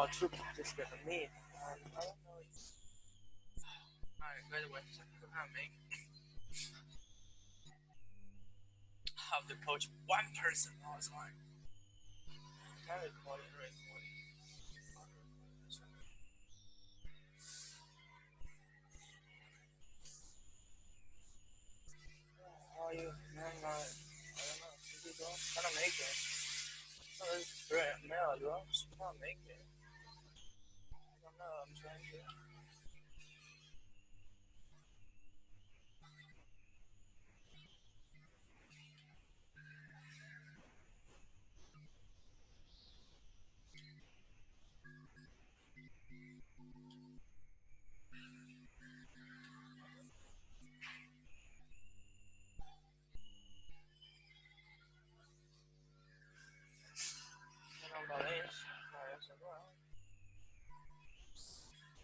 or to participate in the meet. I don't know. Alright, by the way, I make have the coach one person all the time. Can I record it? How are you? Man, I don't know. You don't make it. No, it's great. Mail, you just can't make it. I don't know. I'm trying to.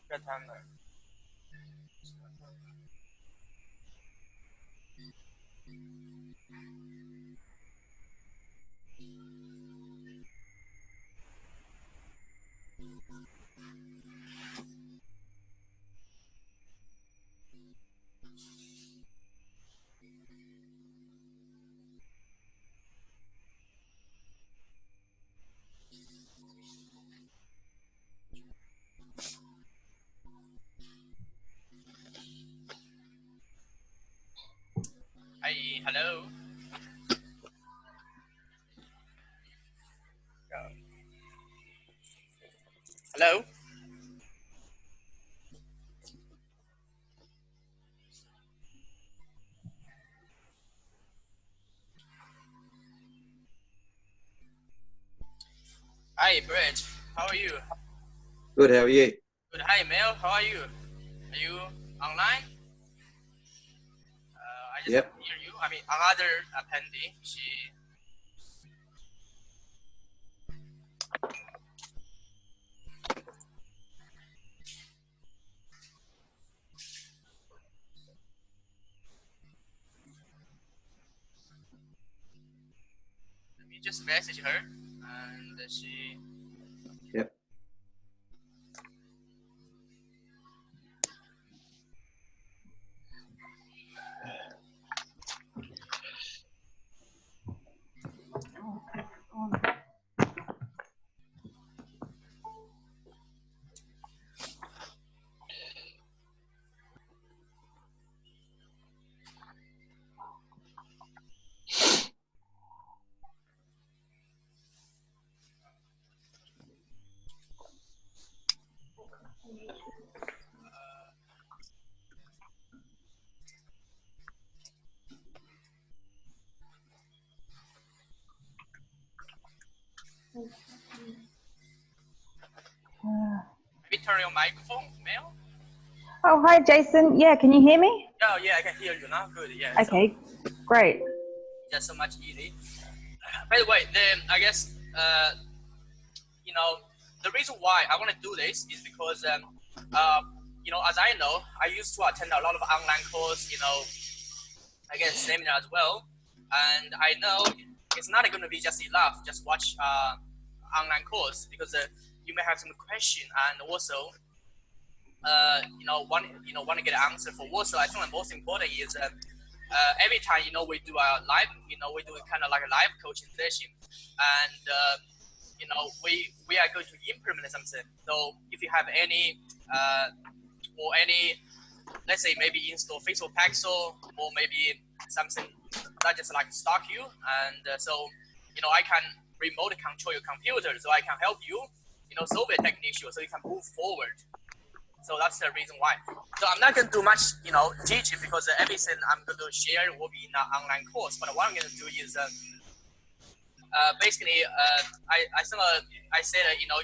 Good time there. Hi, hello. Hello. Hi, Brett. How are you? Good, how are you? Good. Hi, Mel. How are you? Are you online? I just Yep. hear you. I mean, another attendee. She. Let me just message her, and she. Yep. Maybe turn your microphone, Mel. Oh, hi, Jason. Yeah, can you hear me? Oh, yeah, I can hear you now. Good, yeah. Okay, so, great. Just so much easy. By the way, I guess, you know, the reason why I want to do this is because, you know, as I know, I used to attend a lot of online courses, you know, I guess seminar as well. And I know it's not going to be just enough, just watch online course, because you may have some question, and also, you know, want to get an answer for what. So I think the most important is every time, you know, we do a live, you know, we do kind of like a live coaching session, and you know, we are going to implement something. So if you have any or any, let's say maybe install Facebook Pixel, or maybe something that just like stalk you, and so, you know, I can remote control your computer, so I can help you, you know, solve a technical issue, so you can move forward. So that's the reason why. So I'm not going to do much, you know, teaching, because everything I'm going to share will be in an online course. But what I'm going to do is basically, I said, you know,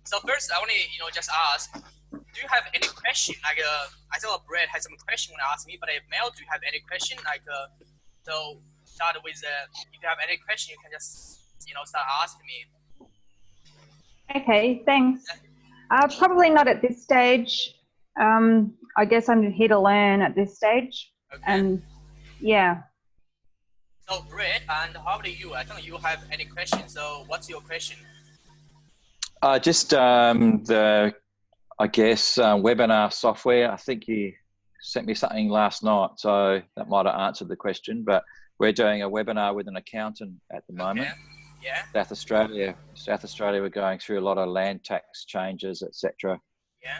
so first I want to, you know, just ask, do you have any question? Like, I saw Brett has some question when ask me, but Mel, do you have any question? Like, so start with, if you have any question, you can just, you know, start asking me. Okay, thanks. Probably not at this stage. I guess I'm here to learn at this stage. Okay. And yeah. So Brett, and how about you? I think you have any questions. So what's your question? Just the, I guess, webinar software. I think you sent me something last night, so that might have answered the question. But we're doing a webinar with an accountant at the moment. Yeah. South Australia, we're going through a lot of land tax changes, etc. Yeah.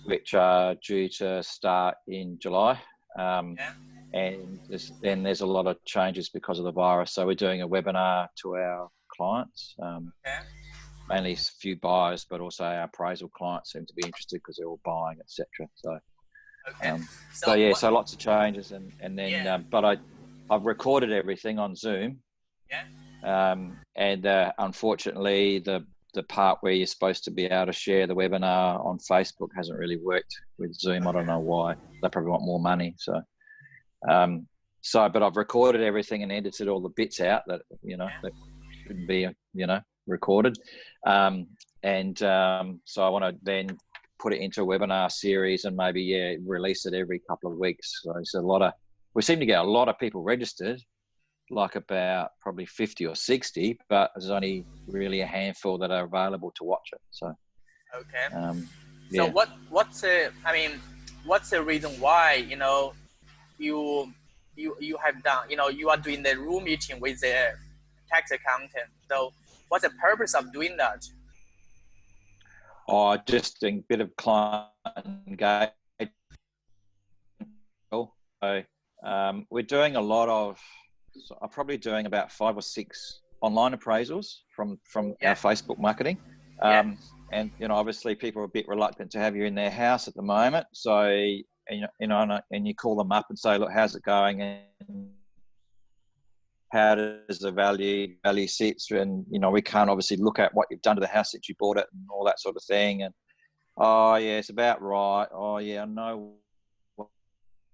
Which are due to start in July. Yeah. And there's a lot of changes because of the virus. So we're doing a webinar to our clients. Mainly a few buyers, but also our appraisal clients seem to be interested because they're all buying, etc. So, so lots of changes, and then but I've recorded everything on Zoom. Yeah. And unfortunately, the part where you're supposed to be able to share the webinar on Facebook hasn't really worked with Zoom. I don't know why. They probably want more money. So, but I've recorded everything and edited all the bits out that that shouldn't be recorded. So I want to then put it into a webinar series and maybe release it every couple of weeks. So there's we seem to get a lot of people registered, like about probably 50 or 60, but there's only really a handful that are available to watch it. So so what's the reason why you have done you are doing the room meeting with the tax accountant? So what's the purpose of doing that? Just a bit of client engagement. So we're doing a lot of. So I'm probably doing about 5 or 6 online appraisals from our Facebook marketing. And obviously people are a bit reluctant to have you in their house at the moment. So and you call them up and say, look, how's it going? And how does the value sits? And we can't obviously look at what you've done to the house since you bought it and all that sort of thing. And it's about right. I know what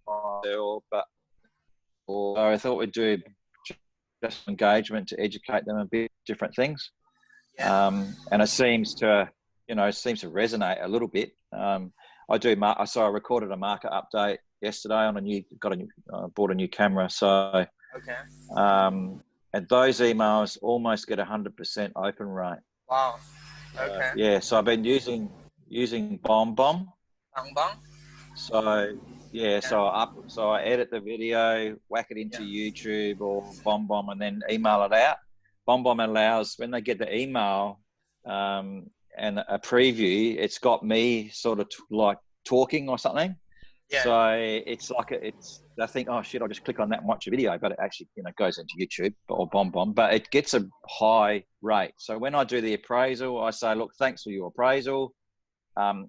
I do, but I thought we'd do just engagement to educate them a bit different things. And it seems to resonate a little bit. I recorded a market update yesterday on bought a new camera. So and those emails almost get 100% open rate. Wow. Okay. So I've been using BombBomb. So I edit the video, whack it into YouTube or BombBomb, and then email it out. BombBomb allows, when they get the email and a preview, it's got me sort of like talking or something. So it's like they think, oh shit, I'll just click on that and watch a video, but it actually goes into YouTube or BombBomb, but it gets a high rate. So when I do the appraisal, I say, look, thanks for your appraisal.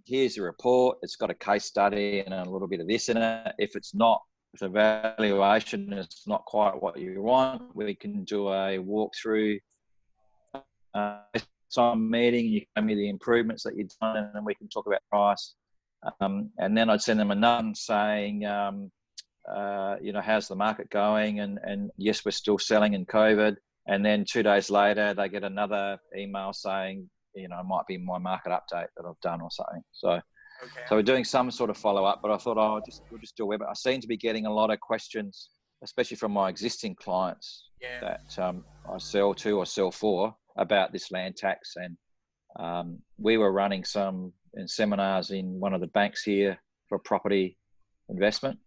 Here's the report. It's got a case study and a little bit of this in it. If the valuation is not quite what you want, we can do a walkthrough some meeting. You can tell me the improvements that you've done, and then we can talk about price. And then I'd send them another saying, how's the market going? And yes, we're still selling in COVID. And then 2 days later, they get another email saying, it might be my market update that I've done or something. So we're doing some sort of follow up, but I thought, we'll just do a webinar. I seem to be getting a lot of questions, especially from my existing clients that I sell to or sell for, about this land tax. And we were running some seminars in one of the banks here for property investment.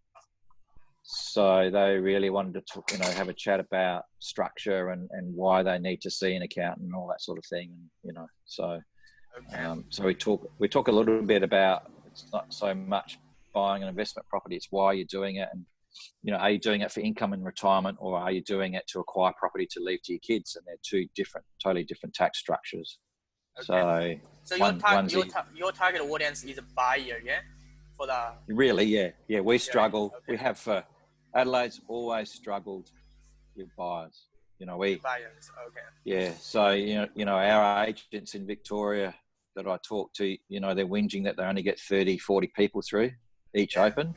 So they really wanted to, have a chat about structure and why they need to see an accountant and all that sort of thing. And, so we talk a little bit about, it's not so much buying an investment property, it's why you're doing it. And, are you doing it for income and retirement, or are you doing it to acquire property to leave to your kids? And they're two totally different tax structures. Okay. So your target audience is a buyer, for the really, we struggle. We have Adelaide's always struggled with buyers. Buyers, okay. So our agents in Victoria that I talk to, they're whinging that they only get 30, 40 people through each open.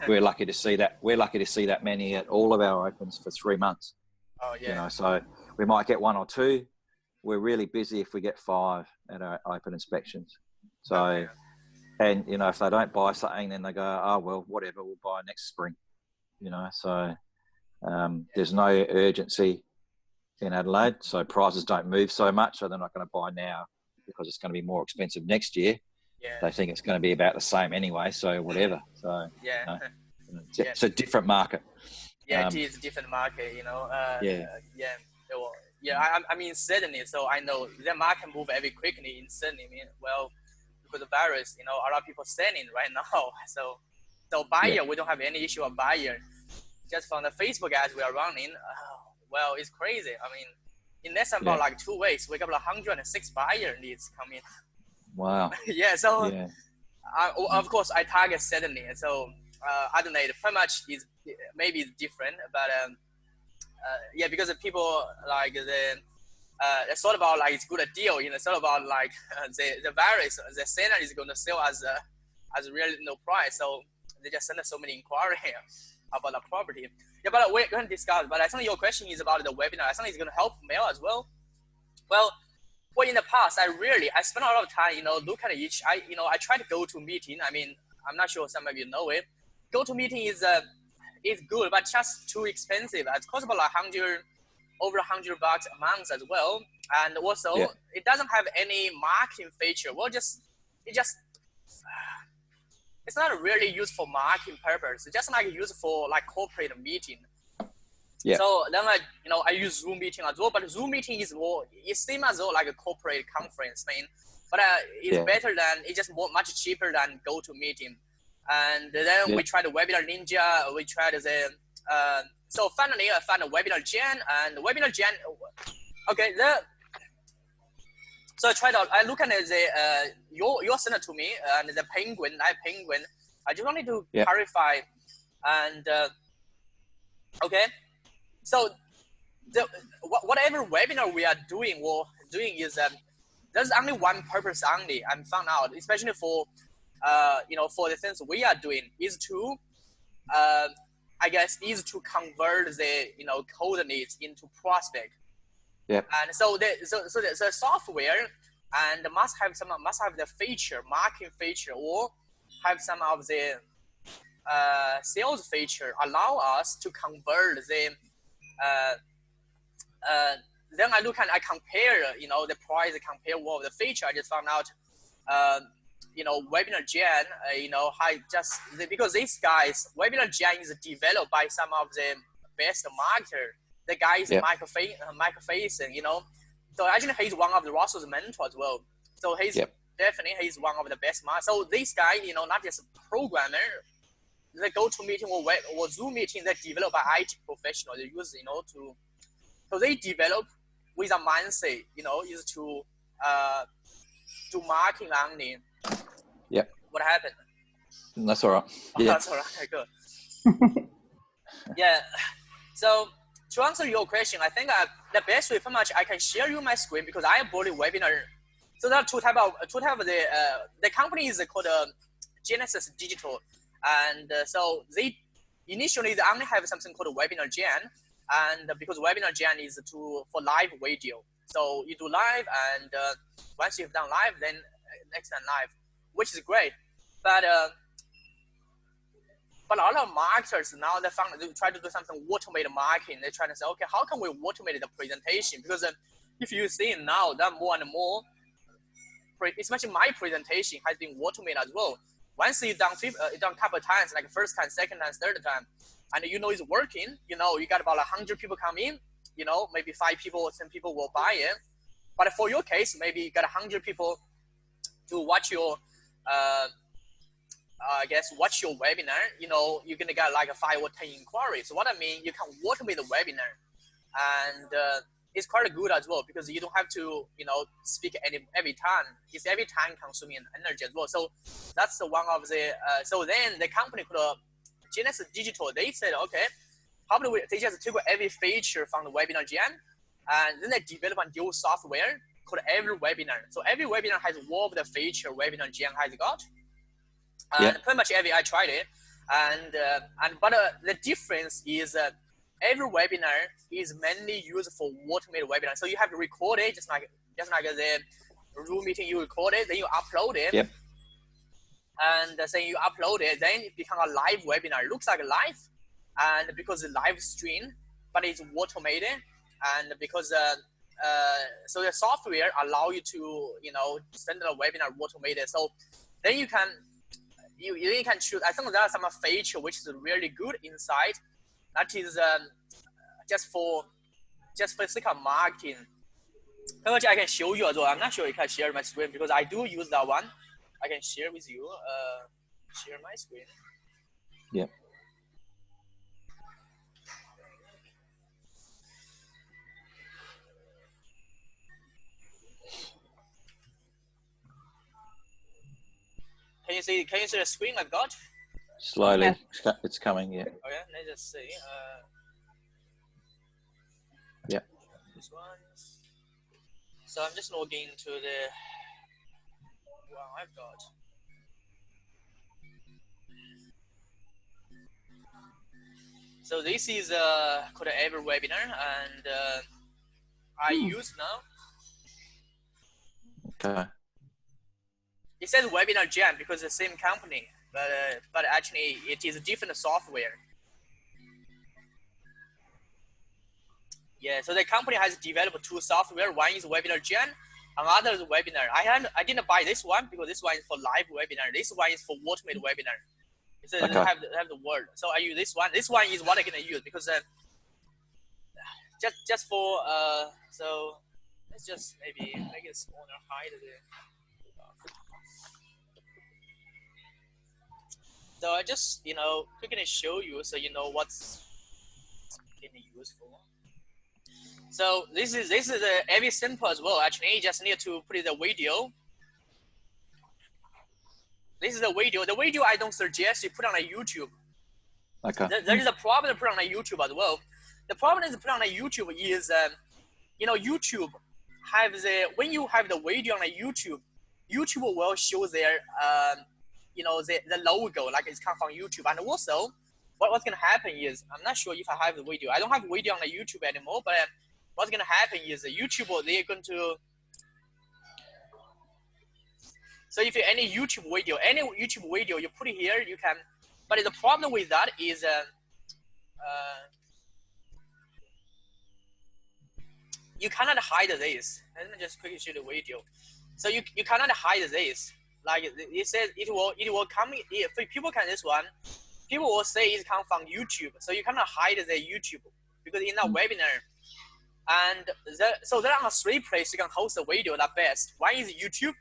We're lucky to see that. We're lucky to see that many at all of our opens for 3 months. So we might get 1 or 2. We're really busy if we get 5 at our open inspections. So, and if they don't buy something, then they go, oh well, whatever, we'll buy next spring. So there's no urgency in Adelaide, so prices don't move so much, so they're not going to buy now. because it's going to be more expensive next year. Yeah. They think it's going to be about the same anyway, so whatever. So yeah. It's a different market. Yeah, it is a different market, you know. I mean, certainly. So I know the market move very quickly in Sydney. I mean, well, because of virus, you know, a lot of people selling right now. So buyer, we don't have any issue of buyer. Just from the Facebook ads we are running, well, it's crazy. I mean, in less than about like 2 weeks, we got 106 buyer leads coming. Wow. So of course I target Sydney. So I don't know. Pretty much is maybe it's different, but because the people like it's all about like it's good a deal. You know, it's all about like the virus. The seller is going to sell as really no price. So they just send us so many inquiries about the property. Yeah, but we're going to discuss. But I think your question is about the webinar. I think it's going to help Mel as well. Well, in the past, I spent a lot of time, you know, look at each. I try to go to meeting. I mean, I'm not sure some of you know it. Go to meeting is good, but just too expensive. It costs about like over $100 a month as well, and also it doesn't have any marketing feature. Well, it's not really used for marketing purpose. It's just like used for like corporate meeting. Yeah. So then I use Zoom meeting as well, but Zoom meeting is it's same as well like a corporate conference thing, but it's better than, it's just much cheaper than go to meeting. And then we tried the Webinar Ninja, we tried so finally I found a Webinar Gen, and Webinar Gen, so I tried out, I look at you sent it to me, and the Penguin. I just wanted to clarify, and so whatever webinar we are doing is there's only one purpose only. I'm found out, especially for for the things we are doing, is to is to convert the cold leads into prospect. Yeah. And so the software and must have the feature, marketing feature, or have some of the sales feature allow us to convert the then I compare the price, compare what the feature. I just found out Webinar Gen, because these guys, Webinar Gen is developed by some of the best marketer. The guy is micro-facing, So actually he's one of the Russell's mentor as well. So he's he's one of the best marketers. So this guy, not just a programmer, they go to meeting or Zoom meeting, they develop by IT professional. They use, so they develop with a mindset, is to do marketing only. Yep. What happened? That's all right. Yeah. That's all right. Good. Yeah. So to answer your question, I think the best way, pretty much, I can share you my screen because I bought a webinar. So there are two type of the company is called Genesis Digital, and so they initially only have something called Webinar Gen, and because Webinar Gen is for live video. So you do live, and once you've done live, then next time live, which is great. But a lot of marketers now they try to do something automated marketing. They're trying to say, okay, how can we automate the presentation? Because if you see now that more and more, especially my presentation has been automated as well. Once you've done a couple of times, like first time, second time, third time, and it's working, you got about 100 people come in, maybe 5 people or 10 people will buy it. But for your case, maybe you got 100 people to watch your, watch your webinar, you're going to get like 5 or 10 inquiries. So what I mean, you can automate the webinar, and it's quite good as well because you don't have to, speak every time. It's every time consuming energy as well. So that's one of the, so then the company called Genesis Digital, they said, okay, how about they just took every feature from the Webinar Gen, and then they develop a new software called EverWebinar. So every webinar has all of the feature Webinar Gen has got. And pretty much I tried it, but the difference is every webinar is mainly used for automated webinar. So you have to record it, just like the Zoom meeting. You record it, then you upload it, and then you upload it, then it becomes a live webinar. It looks like live, and because it's live stream, but it's automated, and because so the software allow you to, send the webinar automated. So then you can choose. I think there are some feature which is really good inside. That is just for sake of marketing. Which I can show you as well. I'm not sure if I can share my screen because I do use that one. I can share with you. Share my screen. Yeah. Can you see the screen I've got? Slowly, Yeah. it's coming. Yeah. Okay, let's just see. Yeah. This one. So I'm just logging into the one I've got. So this is called EverWebinar, and I use now. Okay. It says Webinar Jam because it's the same company, but actually it is a different software. Yeah, so the company has developed two software. One is Webinar Jam, another is Webinar. I didn't buy this one because this one is for live webinar. This one is for automated webinar. So Okay. they have the word. So I use this one. This one is what I'm gonna use because just for so let's just maybe make it smaller, hide it. So I just quickly show you so you know what's getting used for. So this is very simple as well. Actually, you just need to put in the video. This is the video. The video I don't suggest you put on a YouTube. Okay. There is a problem to put on a YouTube as well. The problem is to put on a YouTube is YouTube have when you have the video on a YouTube will show their the logo like it's come from YouTube. And also what's gonna happen is I'm not sure if I have the video. I don't have video on the YouTube anymore, but what's gonna happen is the YouTube they're going to. So if you any YouTube video you put it here, you can. But the problem with that is you cannot hide this. Let me just quickly show the video. So you cannot hide this. Like it says it will come. If people can this one, people will say it comes from YouTube. So you cannot hide the YouTube because in a webinar. And so there are three places you can host a video that best. One is YouTube,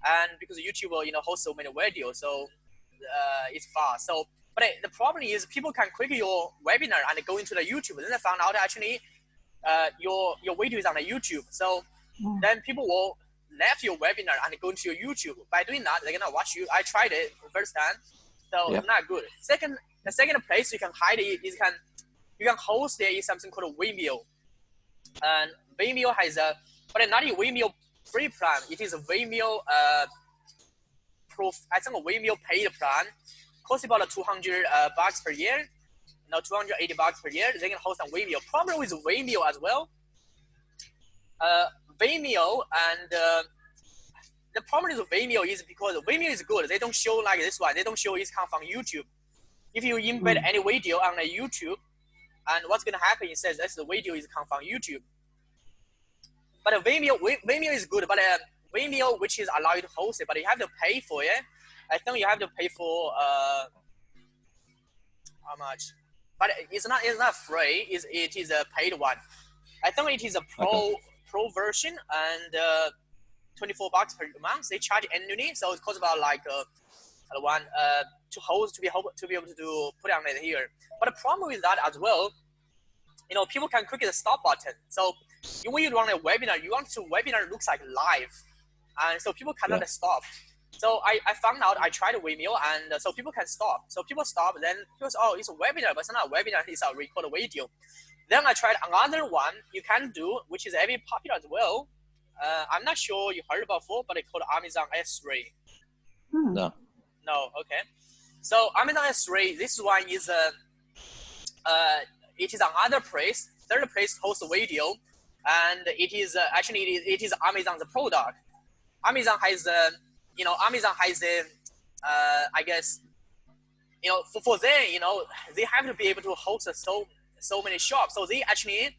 and because YouTube will host so many videos, so it's fast. So but the problem is people can click your webinar and go into the YouTube. Then they found out actually your video is on the YouTube. So then people will left your webinar and go into your YouTube. By doing that, they're gonna watch you. I tried it the first time, so it's not good. The second place you can hide it is you can host it in something called Vimeo. And Vimeo has but not a Vimeo free plan. It is a Vimeo I think a Vimeo paid plan. Costs about $200 per year. No, $280 per year. They can host on Vimeo. Problem with Vimeo as well. Vimeo and the problem with Vimeo is because Vimeo is good. They don't show like this one. They don't show it's come from YouTube. If you embed any video on the YouTube, and what's gonna happen? It says that's the video is come from YouTube. But Vimeo is good. But Vimeo, which is allow you to host it, but you have to pay for it. I think you have to pay for how much? But it's not free. It is a paid one. I think it is a pro version and $24 per month. They charge annually, so it costs about like one to host to be able to put it on it here. But the problem with that as well, people can click the stop button. So when you run a webinar, you want to webinar looks like live, and so people cannot stop. So I found out, I tried Vimeo, and so people can stop. So people stop, then people say, oh, it's a webinar, but it's not a webinar, it's a recorded video. Then I tried another one you can do, which is very popular as well. I'm not sure you heard about before, but it's called Amazon S3. No. No, okay. So Amazon S3, this one is it is another place, third place host video, and it is actually it is Amazon's product. Amazon has Amazon has I guess for them they have to be able to host so many shops. So they actually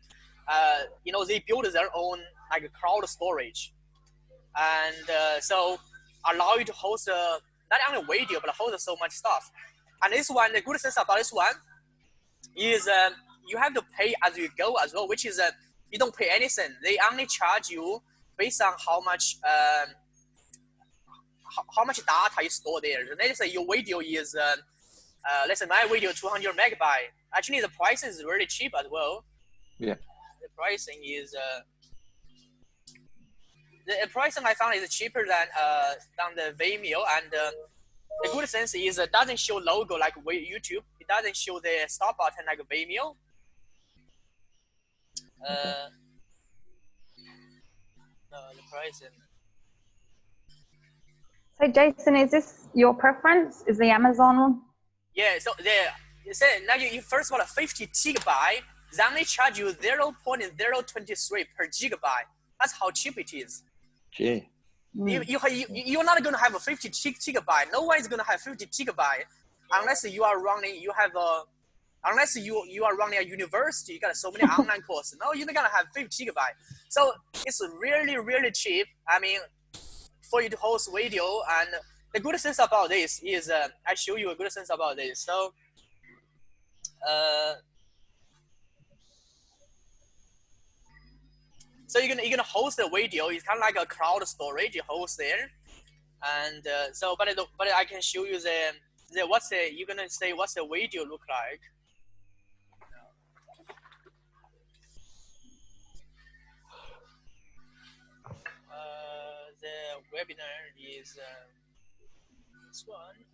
you know, they build their own like cloud storage, and so allow you to host not only video but host so much stuff. And this one, the good thing about this one is you have to pay as you go as well, which is you don't pay anything. They only charge you based on how much data you store there. Let's say your video is let's say my video 200 megabyte. Actually, the price is really cheap as well. Yeah. The pricing is the pricing I found is cheaper than the Vimeo, and the good sense is it doesn't show logo like YouTube. It doesn't show the stop button like Vimeo. The pricing. So Jason, is this your preference? Is the Amazon? Yeah, so you say now you first want a 50 gigabyte, they only charge you 0.023 per gigabyte. That's how cheap it is. Gee. You're not going to have a 50 gigabyte. No one is going to have 50 gigabyte unless you are running. Unless you are running a university. You got so many online courses. No, you're not going to have 50 gigabyte. So it's really, really cheap. I mean, for you to host video. And the good thing about this is I show you a good thing about this. So so you're gonna host the video. It's kind of like a cloud storage you host there, and so but I can show you the you're gonna say what's the video look like. The webinar is this one.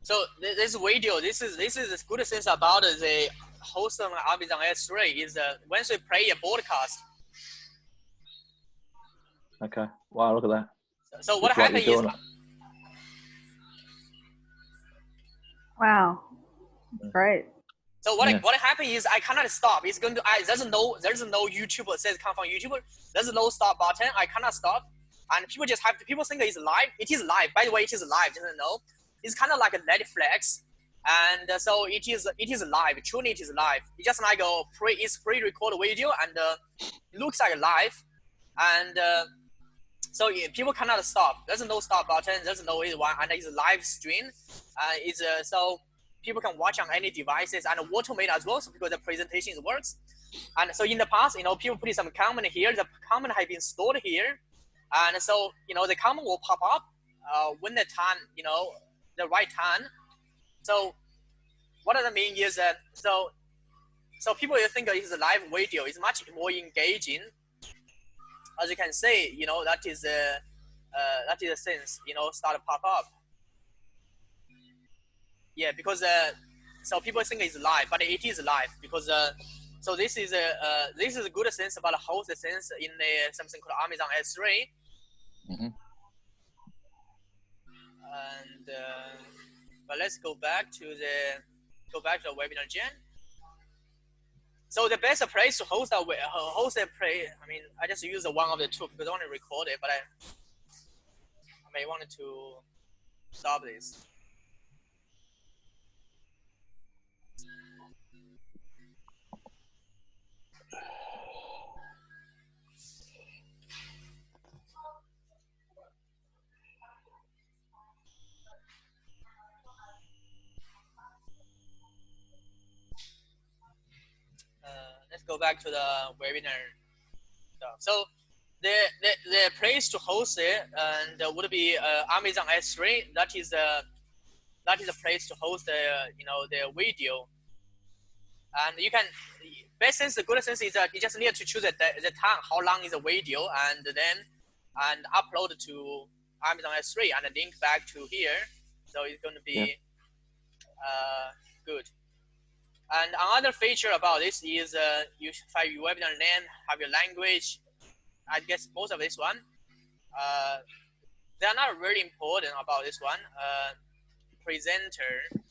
So this video, this is the good thing about the host on Amazon S3 is once we play a broadcast. Okay. Wow, look at that. So what happens is. Wow, great. So what happens is I cannot stop. It's going to there's no YouTube that says come from YouTube. There's no stop button. I cannot stop, and people just have to. People think it's live. It is live. By the way, it is live. Doesn't know. It's kind of like a Netflix, and so it is live. Truly, it is live. It's just like it's pre-recorded video, and it looks like live, and so people cannot stop. There's no stop button. There's no one, and it's a live stream. So people can watch on any devices and automate as well, so because the presentation works. And so in the past, people put some comment here. The comment has been stored here, and so the comment will pop up when the time, the right time. So what does that mean is that so people think it's a live video. It's much more engaging. As you can see, that is a sense, start to pop up. Yeah, because so people think it's live, but it is live because so this is a good sense about host sense in something called Amazon S3. Mm-hmm. And but let's go back to the webinar gen. So the best place to host a play. I mean, I just use one of the two because I want to record it, but I may want to stop this. Let's go back to the webinar stuff. So the place to host it and would be Amazon S3. That is that is a place to host the the video. And you can, best sense, the good sense is that you just need to choose the time, how long is the video, and upload to Amazon S3 and link back to here. So it's going to be good. And another feature about this is you have your webinar name, have your language. I guess most of this one, they are not really important about this one. Presenter.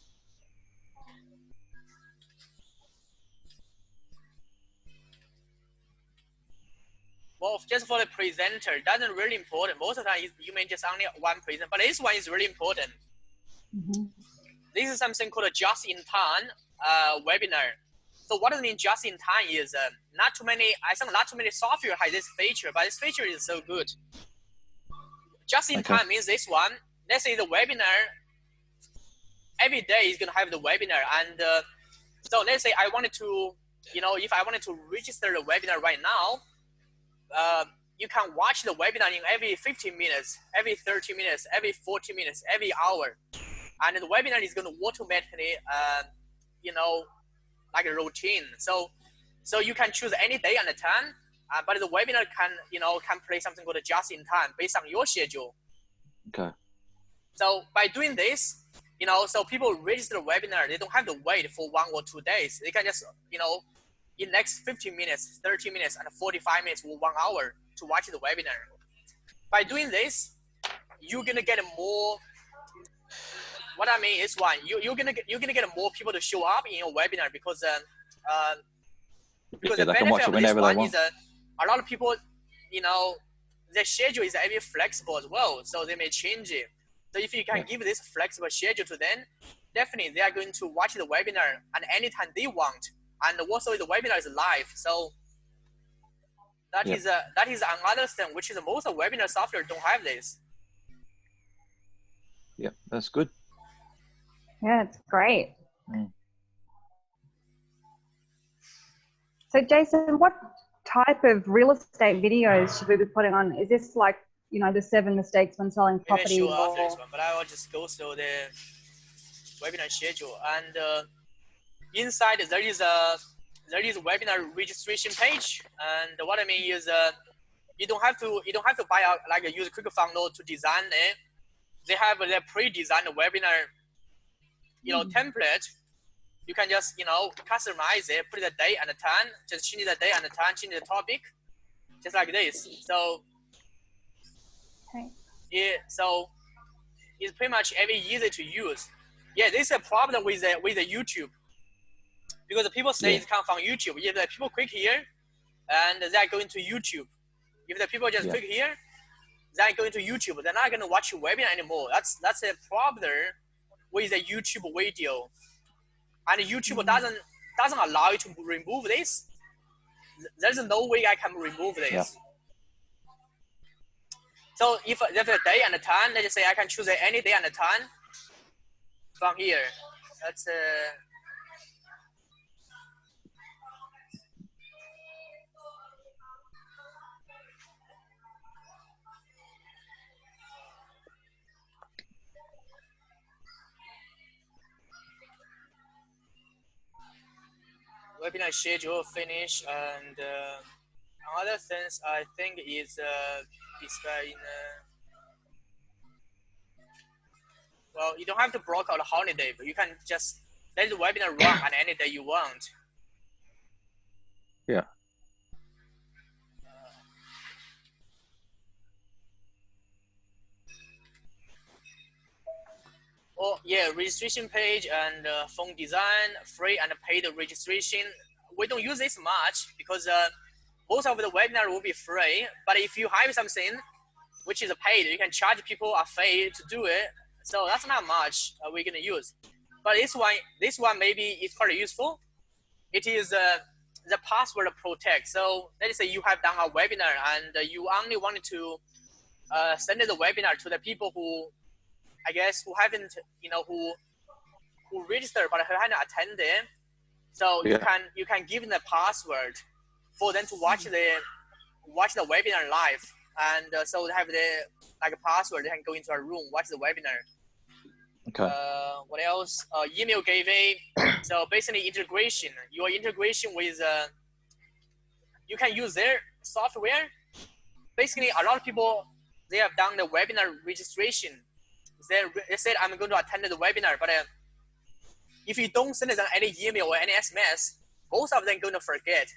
Well, just for the presenter, doesn't really important. Most of the time, you may just only one presenter, but this one is really important. Mm-hmm. This is something called a just-in-time webinar. So what does it mean just-in-time is not too many, I think not too many software has this feature, but this feature is so good. Just-in-time means this one, let's say the webinar, every day is going to have the webinar. And so let's say I wanted to, if I wanted to register the webinar right now, you can watch the webinar in every 15 minutes, every 30 minutes, every 40 minutes, every hour. And the webinar is going to automatically, like a routine. So you can choose any day and the time, but the webinar can play something called just in time based on your schedule. Okay. So by doing this, so people register the webinar, they don't have to wait for 1 or 2 days. They can just, in next 15 minutes, 30 minutes, and 45 minutes or 1 hour to watch the webinar. By doing this, you're gonna get more. What I mean is, you're gonna get more people to show up in your webinar because the benefit of this one is a lot of people, their schedule is very flexible as well, so they may change it. So if you can give this flexible schedule to them, definitely they are going to watch the webinar at any time they want. And also the webinar is live, so that is another thing which is most of webinar software don't have this. Yeah, that's good. Yeah, it's great. Mm. So Jason, what type of real estate videos should we be putting on? Is this like, the 7 mistakes when selling property? Maybe after this one, but I will just go through the webinar schedule. And inside there is a webinar registration page. And what I mean is you don't have to buy a user quick funnel to design it. They have their pre-designed webinar template. You can just customize it, put the date and the time, just change the date and the time, change the topic, just like this. So it's pretty much very easy to use. Yeah, this is a problem with the YouTube, because the people say it comes from YouTube. If the people click here and they're going to YouTube, if the people just click here, they're going to YouTube. They're not going to watch your webinar anymore. That's a problem with the YouTube video, and YouTube doesn't allow you to remove this. There's no way I can remove this. Yeah. So if there's a day and a time, let's just say I can choose any day and a time from here. That's webinar schedule finish, and another things I think is described in. Well, you don't have to block out a holiday, but you can just let the webinar run on any day you want. Yeah. Oh yeah, registration page and phone design, free and paid registration. We don't use this much because most of the webinar will be free. But if you have something which is paid, you can charge people a fee to do it. So that's not much we're gonna use. But this one maybe is quite useful. It is the password protect. So let's say you have done a webinar and you only wanted to send the webinar to the people who, I guess, who haven't, who registered but who haven't attended. So you can give them the password for them to watch the webinar live, and so they have a password. They can go into a room, watch the webinar. Okay. What else? Email gateway. So basically integration. Your integration with, you can use their software. Basically, a lot of people, they have done the webinar registration. They said, I'm going to attend the webinar, but if you don't send them any email or any SMS, most of them going to forget.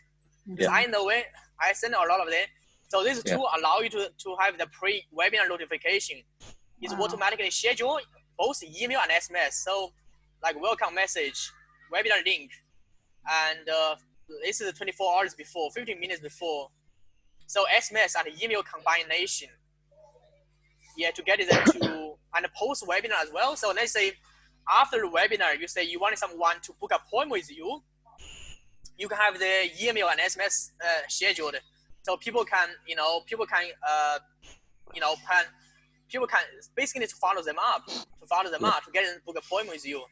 Because I know it, I send a lot of them. So this tool allow you to have the pre-webinar notification. It's automatically schedule both email and SMS. So like welcome message, webinar link, and this is 24 hours before, 15 minutes before. So SMS and email combination. Yeah, to get them to, and post webinar as well. So let's say after the webinar, you say you want someone to book an appointment with you. You can have the email and SMS scheduled, so people can, people can basically to follow them up, to get them to book an appointment with you.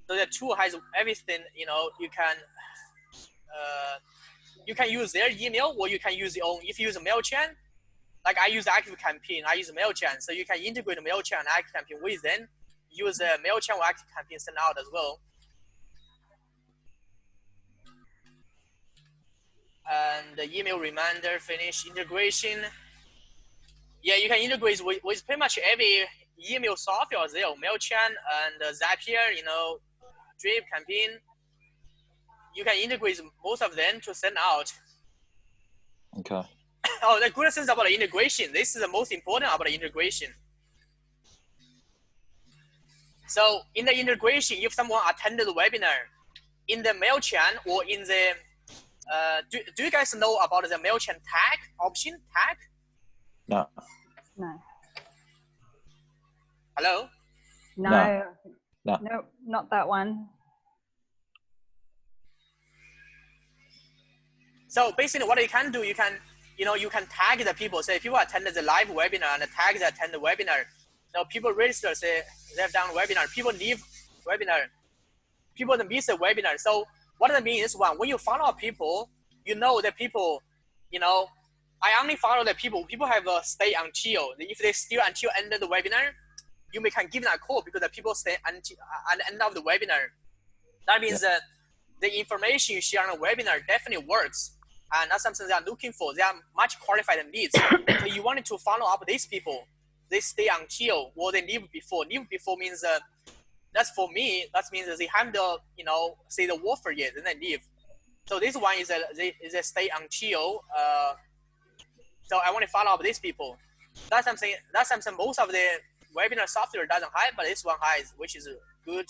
So the tool has everything. You can use their email, or you can use your own. If you use a MailChimp, like I use ActiveCampaign, I use MailChimp, so you can integrate MailChimp and ActiveCampaign with them. Use MailChimp or ActiveCampaign send out as well. And the email reminder, finish integration. Yeah, you can integrate with pretty much every email software there, MailChimp and Zapier, Drip, Campaign. You can integrate most of them to send out. Okay. Oh, the good thing about the integration. This is the most important about the integration. So in the integration, if someone attended the webinar in the MailChimp or in the, do you guys know about the MailChimp tag option? Tag? No. No. Hello? No. No. No, not that one. So basically what you can do, you can tag the people, say people attended the live webinar and tag that attend the webinar. Now people register, say they've done webinar, people leave webinar, people miss the webinar. So what that means is when you follow people, the people, I only follow the people have stay until, if they still until end of the webinar, you can give them a call because the people stay until at the end of the webinar. That means that the information you share on the webinar definitely works. And that's something they are looking for. They are much qualified leads. So you wanted to follow up these people. They stay until, or they leave before. Leave before means, that's for me, that means that they haven't, say the offer yet, then they leave. So this one is they stay until, so I want to follow up these people. That's something most of the webinar software doesn't have, but this one has, which is good.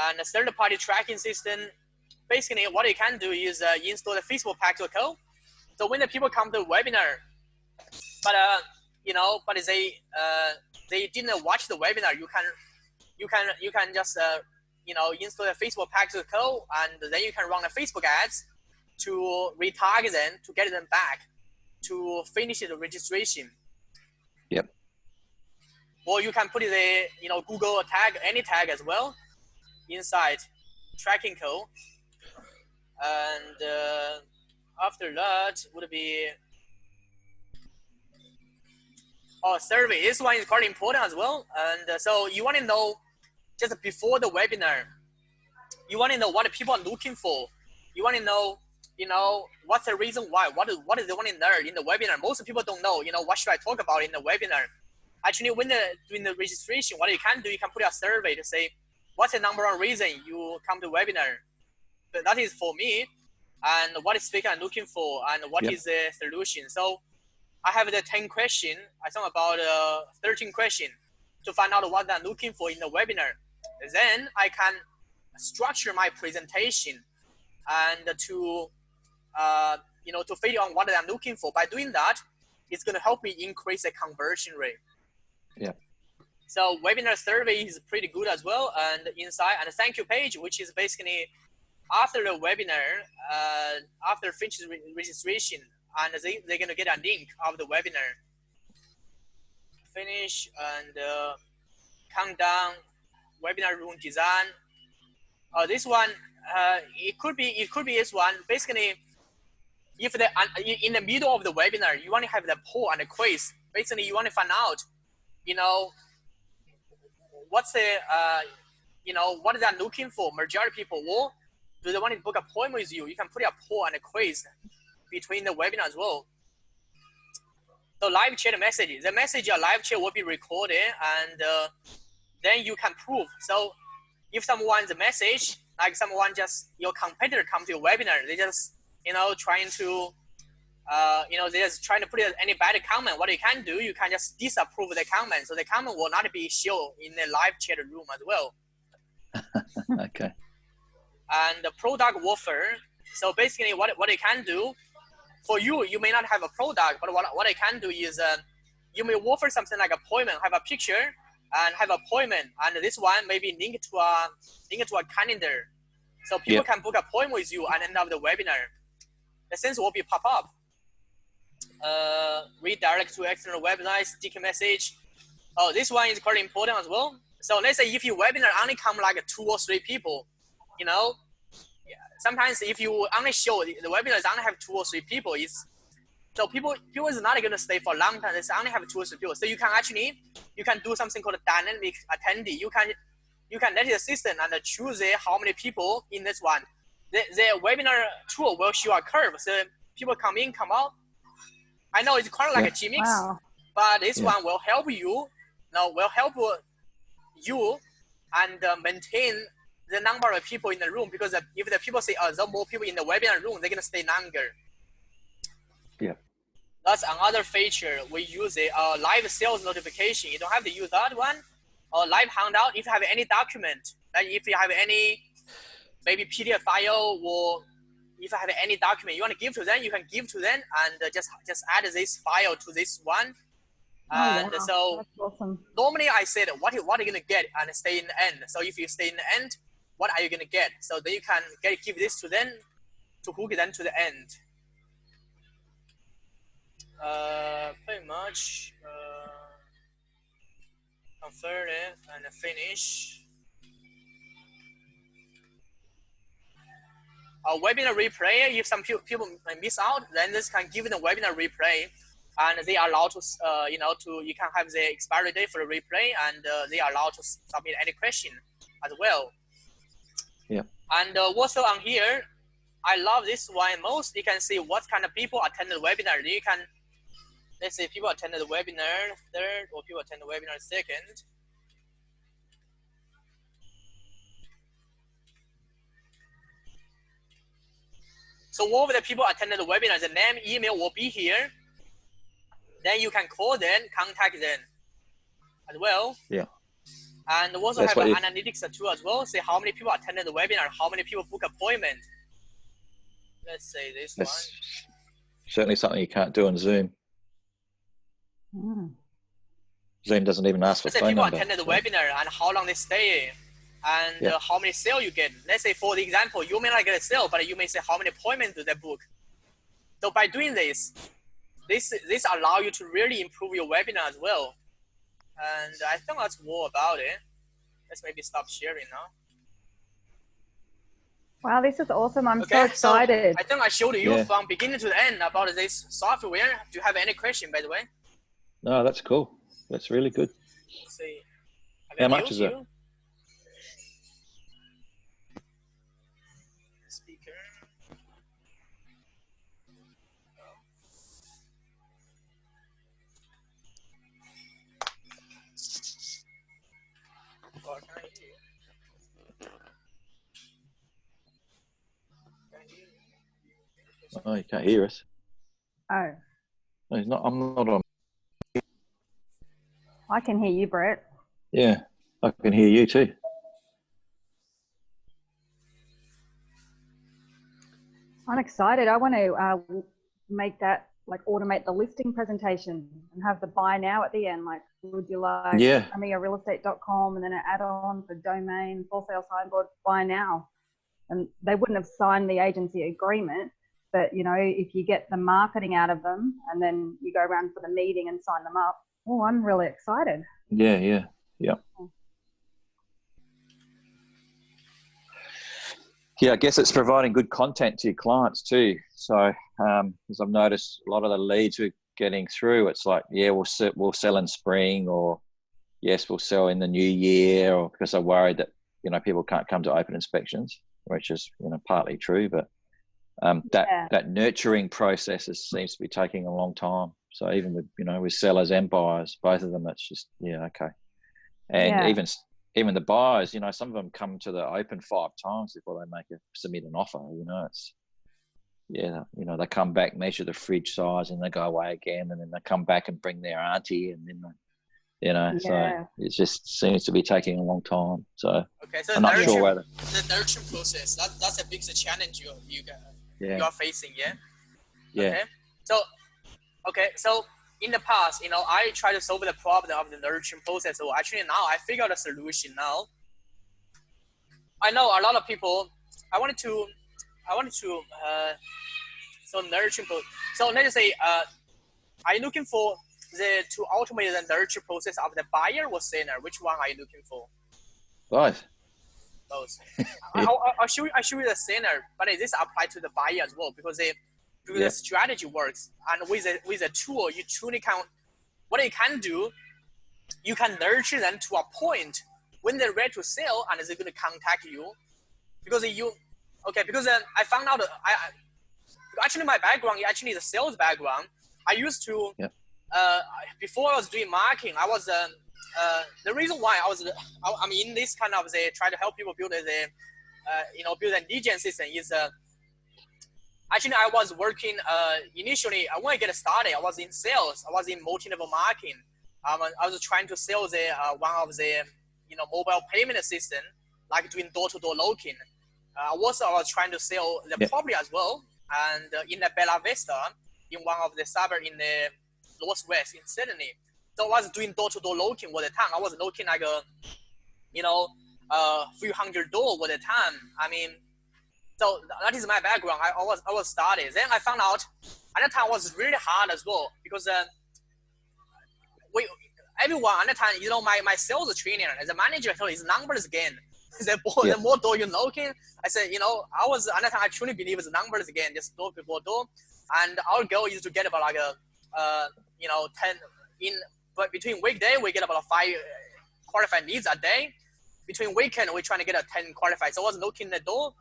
And the third-party tracking system, basically what you can do is install the Facebook Pixel code. So when the people come to the webinar, but they didn't watch the webinar, you can just install the Facebook Pixel code, and then you can run the Facebook ads to retarget them to get them back to finish the registration. Yep. Or you can put the Google tag, any tag as well inside tracking code. And after that would be survey. This one is quite important as well. And so you want to know just before the webinar, you want to know what people are looking for. You want to know, what's the reason why, what is they want to learn in the webinar. Most people don't know, what should I talk about in the webinar. Actually, when doing the registration, what you can do, you can put a survey to say, what's the number one reason you come to webinar? But that is for me, and what is speaker I'm looking for, and what is the solution. So I have the 10 question. I thought about 13 question to find out what I'm looking for in the webinar. Then I can structure my presentation and to figure out what I'm looking for. By doing that, it's going to help me increase the conversion rate. Yeah. So webinar survey is pretty good as well, and inside and a thank you page, which is basically after the webinar, after finish registration, and they're gonna get a link of the webinar. Finish and countdown, webinar room design. This one, it could be this one. Basically, if in the middle of the webinar, you want to have the poll and the quiz. Basically, you want to find out, what's the, you know, what they're looking for. Majority of people, or do they want to book an appointment with you? You can put a poll and a quiz between the webinar as well. So live chat messages, the message your live chat will be recorded, and then you can prove. So if someone wants a message, like someone just, your competitor come to your webinar, they just, you know, trying to, you know, they're just trying to put any bad comment. What you can do, you can just disapprove the comment. So the comment will not be shown in the live chat room as well. Okay. And the product offer. So basically what you can do, for you, you may not have a product, but what I can do is you may offer something like appointment, have a picture and have appointment. And this one maybe link to a calendar. So people can book appointment with you at the end of the webinar. The things will be pop up. Redirect to external website, sticky message. Oh, this one is quite important as well. So let's say if your webinar only come like 2 or 3 people, you know, sometimes if you only show the webinars only have 2 or 3 people, so people is not going to stay for a long time. They only have 2 or 3 people. So you can do something called a dynamic attendee. You can let the assistant and choose how many people in this one. The webinar tool will show a curve. So people come in, come out. I know it's quite like a Gmix, but this one will help you. Will help you and maintain the number of people in the room, because if the people say, there are more people in the webinar room, they're going to stay longer. Yeah. That's another feature. We use a live sales notification. You don't have to use that one. Or live handout. If you have any document, like if you have any maybe PDF file, or if you have any document you want to give to them, you can give to them and just add this file to this one. And so that's awesome. Normally I said, what are you going to get and stay in the end. So if you stay in the end, what are you going to get? So then you can give this to them to hook them to the end. Pretty much convert it and finish. A webinar replay, if some people miss out, then this can give them a webinar replay, and they are allowed to, you know, you can have the expiry date for the replay, and they are allowed to submit any question as well. Yeah. And also on here, I love this one most. You can see what kind of people attended the webinar. You can, let's say people attended the webinar 3rd, or people attended the webinar 2nd. So all of the people attended the webinar, the name, email will be here. Then you can call them, contact them as well. Yeah. And also have an analytics tool as well. Say how many people attended the webinar, how many people book appointment. Let's say this one. Certainly something you can't do on Zoom. Zoom doesn't even ask for phone number. Let's say people attended the webinar and how long they stay, and how many sales you get. Let's say, for the example, you may not get a sale, but you may say how many appointments do they book. So by doing this allow you to really improve your webinar as well. And I think that's more about it. Let's maybe stop sharing now. Wow, this is awesome. I'm so excited. So I think I showed you from beginning to the end about this software. Do you have any question, by the way? No, that's cool. That's really good. Let's see. How much is it? Speaker. Oh, can I hear you? Oh, you can't hear us. Oh. No, he's not. I'm not on. I can hear you, Brett. Yeah, I can hear you too. I'm excited. I want to make that, like, automate the listing presentation and have the buy now at the end. Like, would you like AmiaRealEstate.com and then an add-on for domain, for sale signboard, buy now? And they wouldn't have signed the agency agreement, but, you know, if you get the marketing out of them and then you go around for the meeting and sign them up. Oh, I'm really excited. Yeah. Yeah, I guess it's providing good content to your clients too. So, as I've noticed, a lot of the leads we're getting through, it's like, we'll sell in spring, or yes, we'll sell in the new year, or because they're worried that, you know, people can't come to open inspections, which is, you know, partly true, but that nurturing process seems to be taking a long time. So even with, you know, with sellers and buyers, both of them, it's just, yeah, okay. And even the buyers, you know, some of them come to the open 5 times before they submit an offer. You know, it's, yeah, you know, they come back, measure the fridge size, and they go away again, and then they come back and bring their auntie, and then they, you know, so it just seems to be taking a long time. So, okay, so I'm not sure whether the nurturing process, that's a big challenge you are facing, yeah. Okay, so in the past, you know, I try to solve the problem of the nurturing process. So actually now I figured out a solution now. I know a lot of people, I wanted to so nurturing process. So let's say, are you looking for to automate the nurture process of the buyer or seller? Which one are you looking for? both. I'll show you the seller, but this applies to the buyer as well, because the strategy works, and with a tool, you truly can. What you can do, you can nurture them to a point when they're ready to sell, and they're going to contact you, because I found out actually my background actually is a sales background. I used to before I was doing marketing, I was the reason why I'm in this kind of try to help people build build an agent system is actually I was working initially when I get started. I was in sales. I was in multi-level marketing. I was trying to sell one of the mobile payment system, like doing door-to-door locking. I was trying to sell the property as well, and in the Bella Vista, in one of the suburbs in the northwest in Sydney. So I was doing door-to-door locking all the time. I was locking like a few hundred doors all the time. I mean, so that is my background. I was started. Then I found out at that time was really hard as well, because everyone at that time, my sales trainer as a manager told his numbers again. The more door you knocking, I said, I was at that time I truly believe it's numbers again, just door before door. And our goal is to get about like 10 but between weekday we get about 5 qualified leads a day. Between weekend we're trying to get 10 qualified. So I was knocking the door,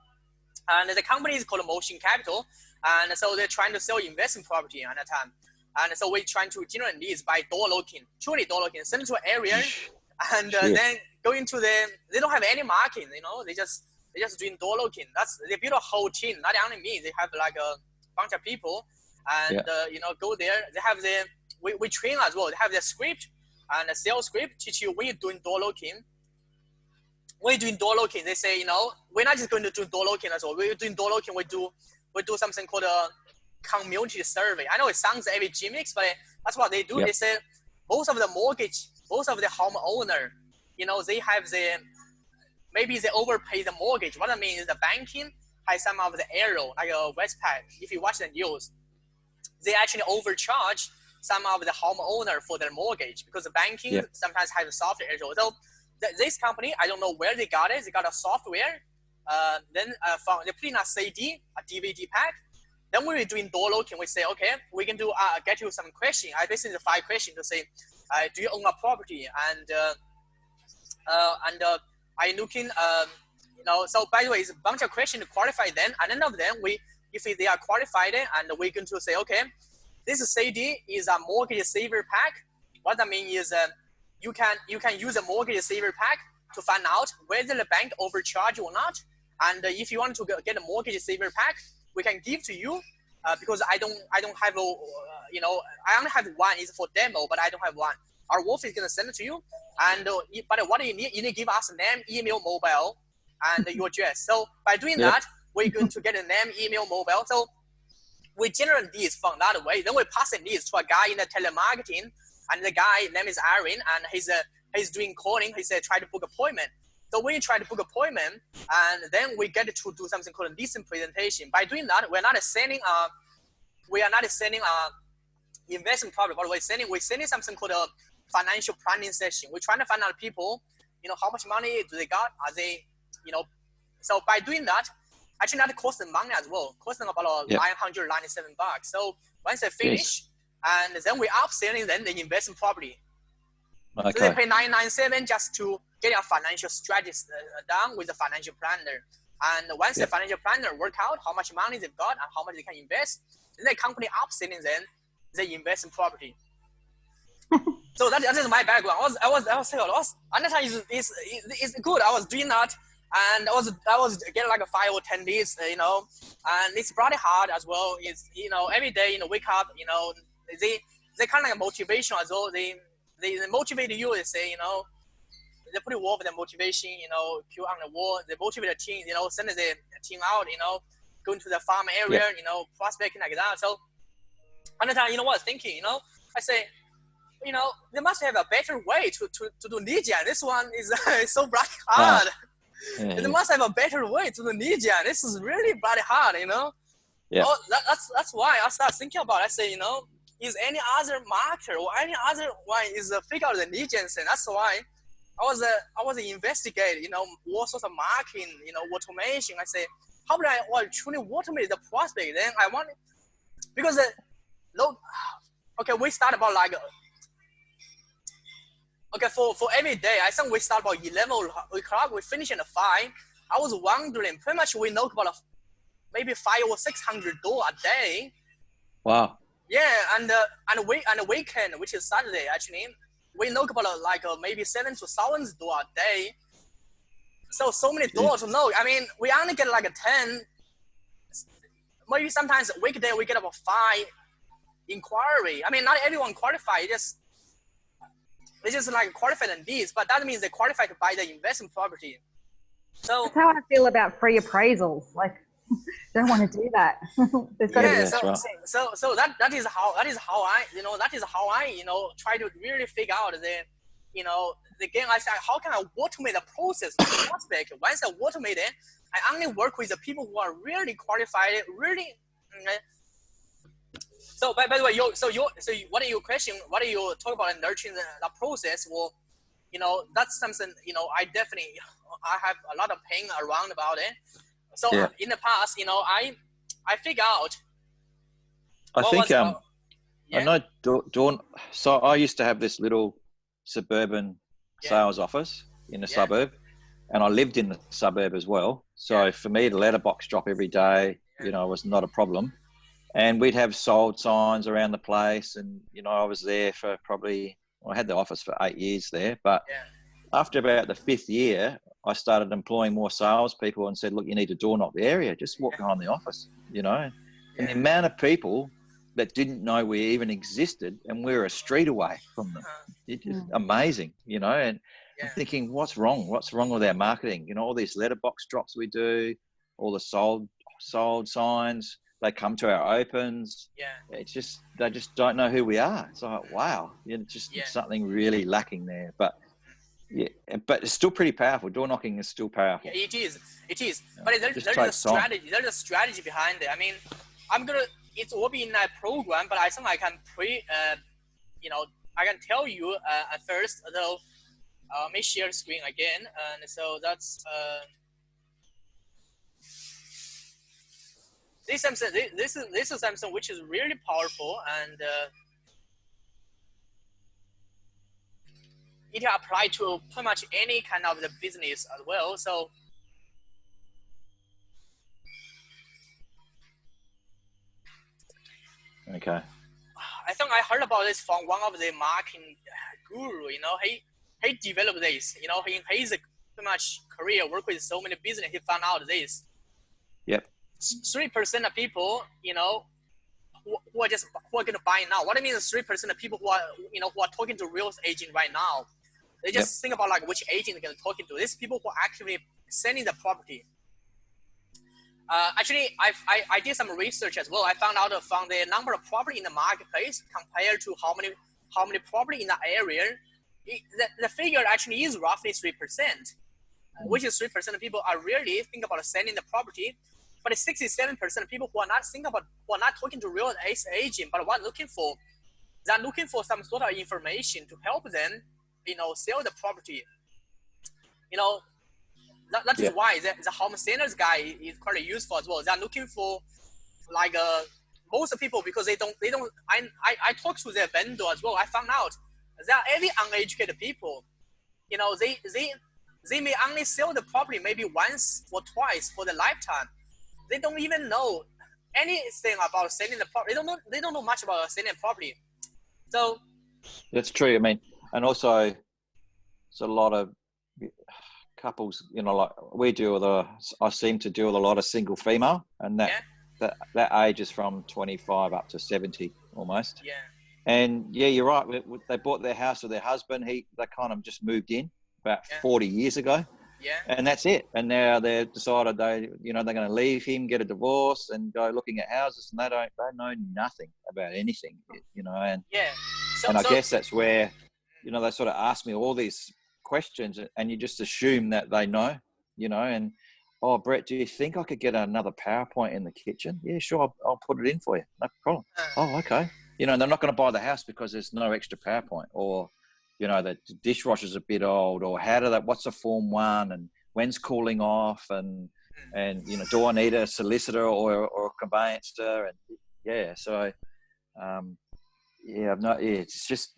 and the company is called Motion Capital, and so they're trying to sell investment property at that time. And so we're trying to generate leads by door knocking, truly door knocking, send to an area, and then go into they don't have any marketing, they just doing door knocking. They build a whole team, not only me, they have like a bunch of people, and go there. They have we train as well. They have their script and a sales script, teach you when you're doing door knocking. When you're doing door knocking, they say, we're not just going to do door knocking as well. We're doing door knocking, we do something called a community survey. I know it sounds a bit gimmicks, but that's what they do. They say most of the home owner, they have maybe they overpay the mortgage. What I mean is the banking has some of the error, like a Westpac. If you watch the news, they actually overcharge some of the homeowner for their mortgage, because the banking sometimes has a software error. So this company, I don't know where they got it. They got a software. Then they put in a CD, a DVD pack. Then when we're doing door knocking, we say, okay, we can do get you some questions. I basically 5 questions to say, do you own a property? And are you looking? So by the way, it's a bunch of questions to qualify them. And none of them, if they are qualified, and we're going to say, okay, this CD is a mortgage saver pack. What that means is you can use a mortgage saver pack to find out whether the bank overcharge you or not. And if you want to get a mortgage saver pack, we can give to you, because I don't have I only have one. It's for demo, but I don't have one. Our Wolf is gonna send it to you. And but what you need to give us name, email, mobile, and your address. So by doing that, we're going to get a name, email, mobile. So we generate leads from that way. Then we pass the leads to a guy in the telemarketing, and the guy name is Aaron, and he's doing calling. He said try to book appointment. So when you try to book appointment, and then we get to do something called a listing presentation. By doing that, we're not sending investment property, but we're sending something called a financial planning session. We're trying to find out people, how much money do they got? Are they, so by doing that, actually not cost them money as well, cost them about $997. So once they finish, and then we're upselling them the investment property. Okay. So they pay $997 just to get a financial strategy done with a financial planner. And once the financial planner work out how much money they've got and how much they can invest, then the company upselling them, they invest in property. So that is my background. I was and that time is good. I was doing that, and I was getting like a 5 or 10 leads, you know, and it's pretty hard as well. It's, you know, every day, you know, wake up, you know, they kind of like motivation as well. They motivate you. They say, you know, they put it with the motivation, you know, put on the wall. They motivate the team, you know, send the team out, you know, going to the farm area, you know, prospecting like that. So, and the time, you know what I was thinking, you know, I say, you know, they must have a better way to do lead gen. This one is so bloody hard. They must have a better way to do lead gen. This is really bloody hard, you know. Yeah. Oh, that's why I started thinking about it. I say, you know, is any other marketer or any other one is figure out the lead gen thing. That's why I was investigating, you know, what sort of marketing, you know, automation. I say, how would I truly automate the prospect? Then I want, because okay, we start about like. Okay, for every day, I think we start about 11 o'clock, we finish at 5. I was wondering, pretty much we knock about maybe 500 or 600 doors a day. Wow. Yeah, and the weekend, which is Saturday, actually, we knock about like maybe 7 to 1,000 doors a day. So many doors to knock. I mean, we only get like a 10. Maybe sometimes weekday we get about 5 inquiry. I mean, not everyone qualified. They just like qualified on these, but that means they qualify to buy the investment property. So that's how I feel about free appraisals. Like, don't want to do that. So that is how I, you know, you know, try to really figure out you know, again, I say, how can I automate the process of the prospect? Once I automate it, I only work with the people who are really qualified, really. So by the way, what are your question? What are you talking about in nurturing the process? Well, you know, that's something, you know, I have a lot of pain around about it. So in the past, you know, I figure out. I think I know Dawn. So I used to have this little suburban sales office in the suburb, and I lived in the suburb as well. So for me, the letterbox drop every day, you know, was not a problem. And we'd have sold signs around the place. And, you know, I was there for probably, I had the office for 8 years there. But after about the 5th year, I started employing more salespeople and said, look, you need to door knock the area. Just walk behind the office, you know. And the amount of people that didn't know we even existed, and we were a street away from them. It's just amazing, you know. And I'm thinking, what's wrong? What's wrong with our marketing? You know, all these letterbox drops we do, all the sold signs. They come to our opens. It's just, they just don't know who we are. It's like, wow, it's just something really lacking there. But but it's still pretty powerful. Door knocking is still powerful. Yeah, it is. But there's a strategy. There's a strategy behind it. I mean, it will be in that program, but I think I can you know, I can tell you at first. Though, let me share the screen again. And so that's. This is something which is really powerful, and it applies to pretty much any kind of the business as well. So okay, I think I heard about this from one of the marketing guru. You know, he developed this. You know, in his pretty much career, work with so many business, he found out this. 3% of people, you know, who are going to buy now. What I mean is 3% of people who are talking to real estate agent right now. They just think about like which agent they're going to talking to. These people who are actively selling the property. Actually, I did some research as well. I found out from the number of property in the marketplace compared to how many property in the area. The figure actually is roughly 3%, which is 3% of people are really think about selling the property. But 67% of people who are not talking to real estate agent, but what they're looking for some sort of information to help them, you know, sell the property. You know, that is why the home centers guy is quite useful as well. They're looking for like most people, because they don't. I talked to their vendor as well. I found out there are any uneducated people, you know, they may only sell the property maybe once or twice for the lifetime. They don't even know anything about selling the property. They don't know much about selling property. So that's true. I mean, and also it's a lot of couples, you know, like I seem to deal with a lot of single female, and that age is from 25 up to 70 almost. Yeah. And yeah, you're right. They bought their house with their husband. They kind of just moved in about 40 years ago. Yeah. And that's it. And now they've decided they're going to leave him, get a divorce, and go looking at houses, and they know nothing about anything, you know. And I guess that's where, you know, they sort of ask me all these questions, and you just assume that they know, you know. And oh, Brett, do you think I could get another PowerPoint in the kitchen? Yeah, sure, I'll put it in for you, no problem. Oh, okay. You know, they're not going to buy the house because there's no extra PowerPoint, or, you know, the dishwasher's a bit old, or what's a Form 1, and when's cooling off, and you know, do I need a solicitor or a conveyancer? And so it's just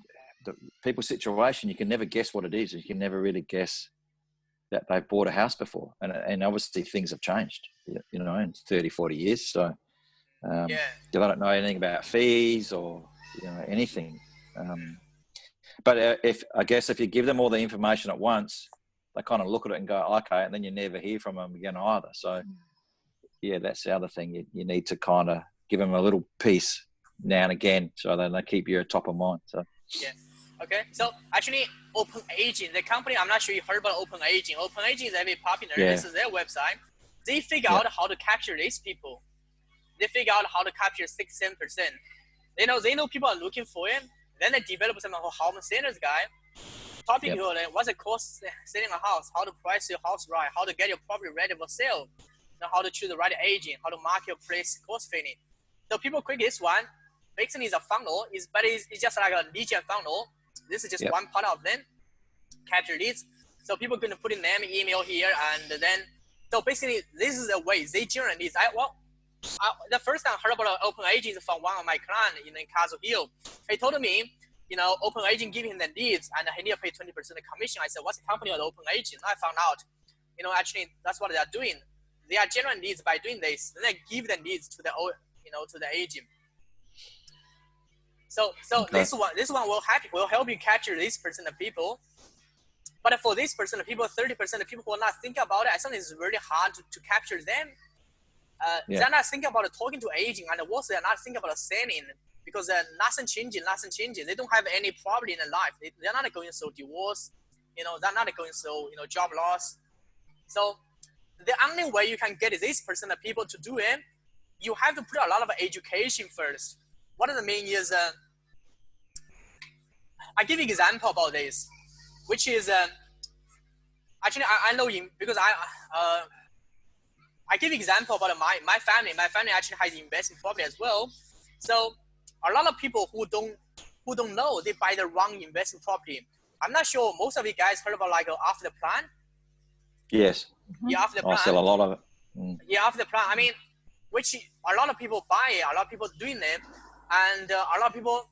the people's situation. You can never guess what it is. You can never really guess that they've bought a house before, and obviously things have changed, you know, in 30, 40 years. So they don't know anything about fees or, you know, anything. But if you give them all the information at once, they kind of look at it and go, okay, and then you never hear from them again either. So yeah, that's the other thing. You need to kind of give them a little piece now and again, so then they keep you top of mind. So okay. So actually, Open Agent, the company, I'm not sure you heard about Open Agent. Open Agent is very popular. This is their website. They figure out how to capture these people. They figure out how to capture 6-7%. They know people are looking for it. Then they develop some home sellers guide. Topic here, what's the cost selling a house, how to price your house right, how to get your property ready for sale, how to choose the right agent, how to market your place cost fitting. So people click this one. Basically, it's a funnel, but it's just like a lead gen funnel. This is just one part of them. Capture leads. So people can put in name, email here, and then so basically this is the way they generate leads. The first time I heard about Open Agent from one of my clients in Castle Hill. He told me, you know, Open Agent giving him the leads and he need to pay 20% commission. I said, what's the company of the Open Agent? I found out, you know, actually that's what they are doing. They are generating leads by doing this. Then they give the leads to the agent. So this one will help you capture this percent of people. But for this percent of people, 30% of people who are not thinking about it, I think it's really hard to capture them. They're not thinking about talking to agent, and also they're not thinking about selling, because nothing changing. They don't have any problem in their life. They're not going through divorce, you know, they're not going through, you know, job loss. So the only way you can get this percent of people to do it, you have to put a lot of education first. What does it mean is, I give you an example about this, which is, actually I know him because I give you an example about my family. My family actually has invested in property as well. So a lot of people who don't know, they buy the wrong investment property. I'm not sure most of you guys heard about like after the plan. Yes. Yeah, after the plan. I sell a lot of it. Yeah, after the plan. I mean, which a lot of people buy it, a lot of people doing it, and a lot of people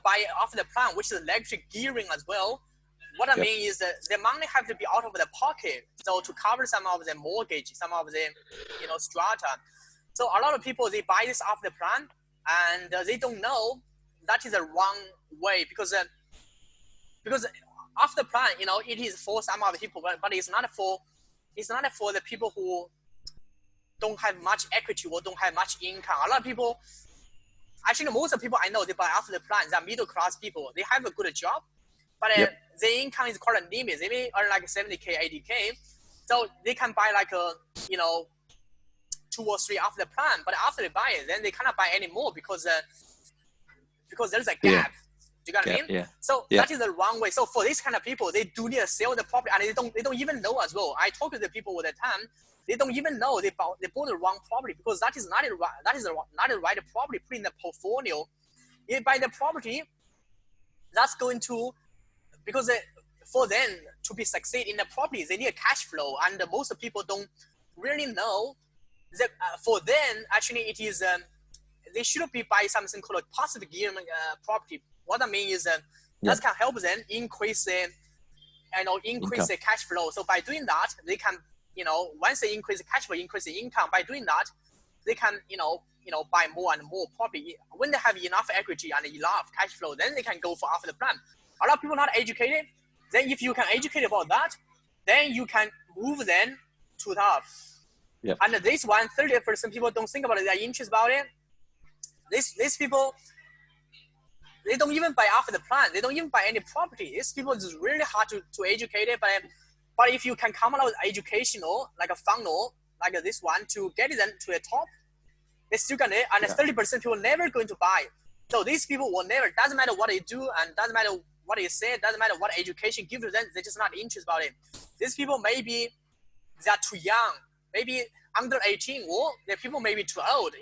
buy after the plan, which is electric gearing as well. What I mean is that the money have to be out of their pocket, so to cover some of the mortgage, some of the, you know, strata. So a lot of people, they buy this after the plan, and they don't know that is the wrong way, because after the plan, you know, it is for some other people, but it's not for the people who don't have much equity or don't have much income. A lot of people, actually most of the people I know, they buy after the plan. They're middle class people. They have a good job, but the income is quite limited. They may earn like 70K, 80K. So they can buy like a, you know, 2 or 3 after the plan. But after they buy it, then they cannot buy any more because there's a gap. Do you get what I mean? Yeah. So that is the wrong way. So for this kind of people, they do need to sell the property, and they don't even know as well. I talk to the people all the time. They don't even know they bought the wrong property, because that is not the right property put in the portfolio. If you buy the property, that's going to, because for them to be succeed in the property, they need a cash flow, and most people don't really know that for them actually it is they should be buy something called a passive gear property. What I mean is that can help them increase increase the cash flow. So by doing that, they can, once they increase the cash flow, increase the income. By doing that, they can, buy more and more property. When they have enough equity and enough cash flow, then they can go for after the plan. A lot of people not educated. Then if you can educate about that, then you can move them to top. Yep. And this 30% people don't think about it. They're interested about it. These people, they don't even buy after the plan. They don't even buy any property. These people is really hard to educate it. But if you can come out with educational, like a funnel, like this one, to get them to the top, they're still gonna, and 30% people never going to buy. So these people will never, doesn't matter what they do, and doesn't matter what they say, doesn't matter what education give to them, they're just not interested about it. These people maybe they're too young, maybe under 18, or the people maybe too old,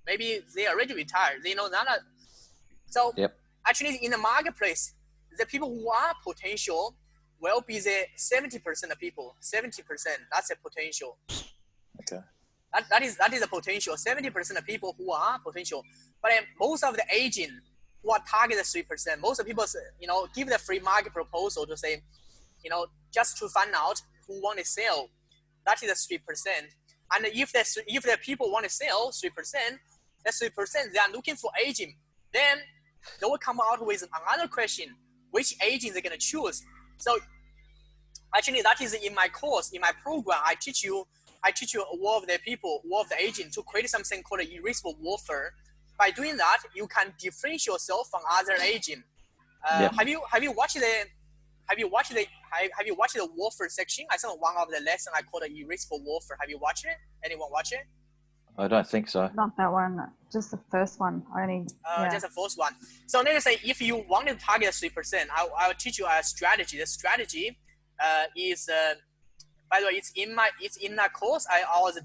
maybe they already retired, So actually in the marketplace, the people who are potential will be the 70% of people, 70%, that's a potential. Okay. That is the potential, 70% of people who are potential. But most of the agent who are targeted 3%, most of people, give the free market proposal to say, just to find out who want to sell, that is the 3%. And if the people want to sell 3%, that 3%, they are looking for agent. Then they will come out with another question, which agent they're going to choose. So actually that is in my course, in my program, I teach you all of the people, all of the agent to create something called irresistible offer. By doing that, you can differentiate yourself from other agent. Have you watched the offer section? I saw one of the lesson I called irresistible offer. Have you watched it? Anyone watch it? I don't think so. Not that one, just the first one. Just the first one. So let's say if you want to target 3%, I'll teach you a strategy. The strategy is, by the way, it's in that course. I always,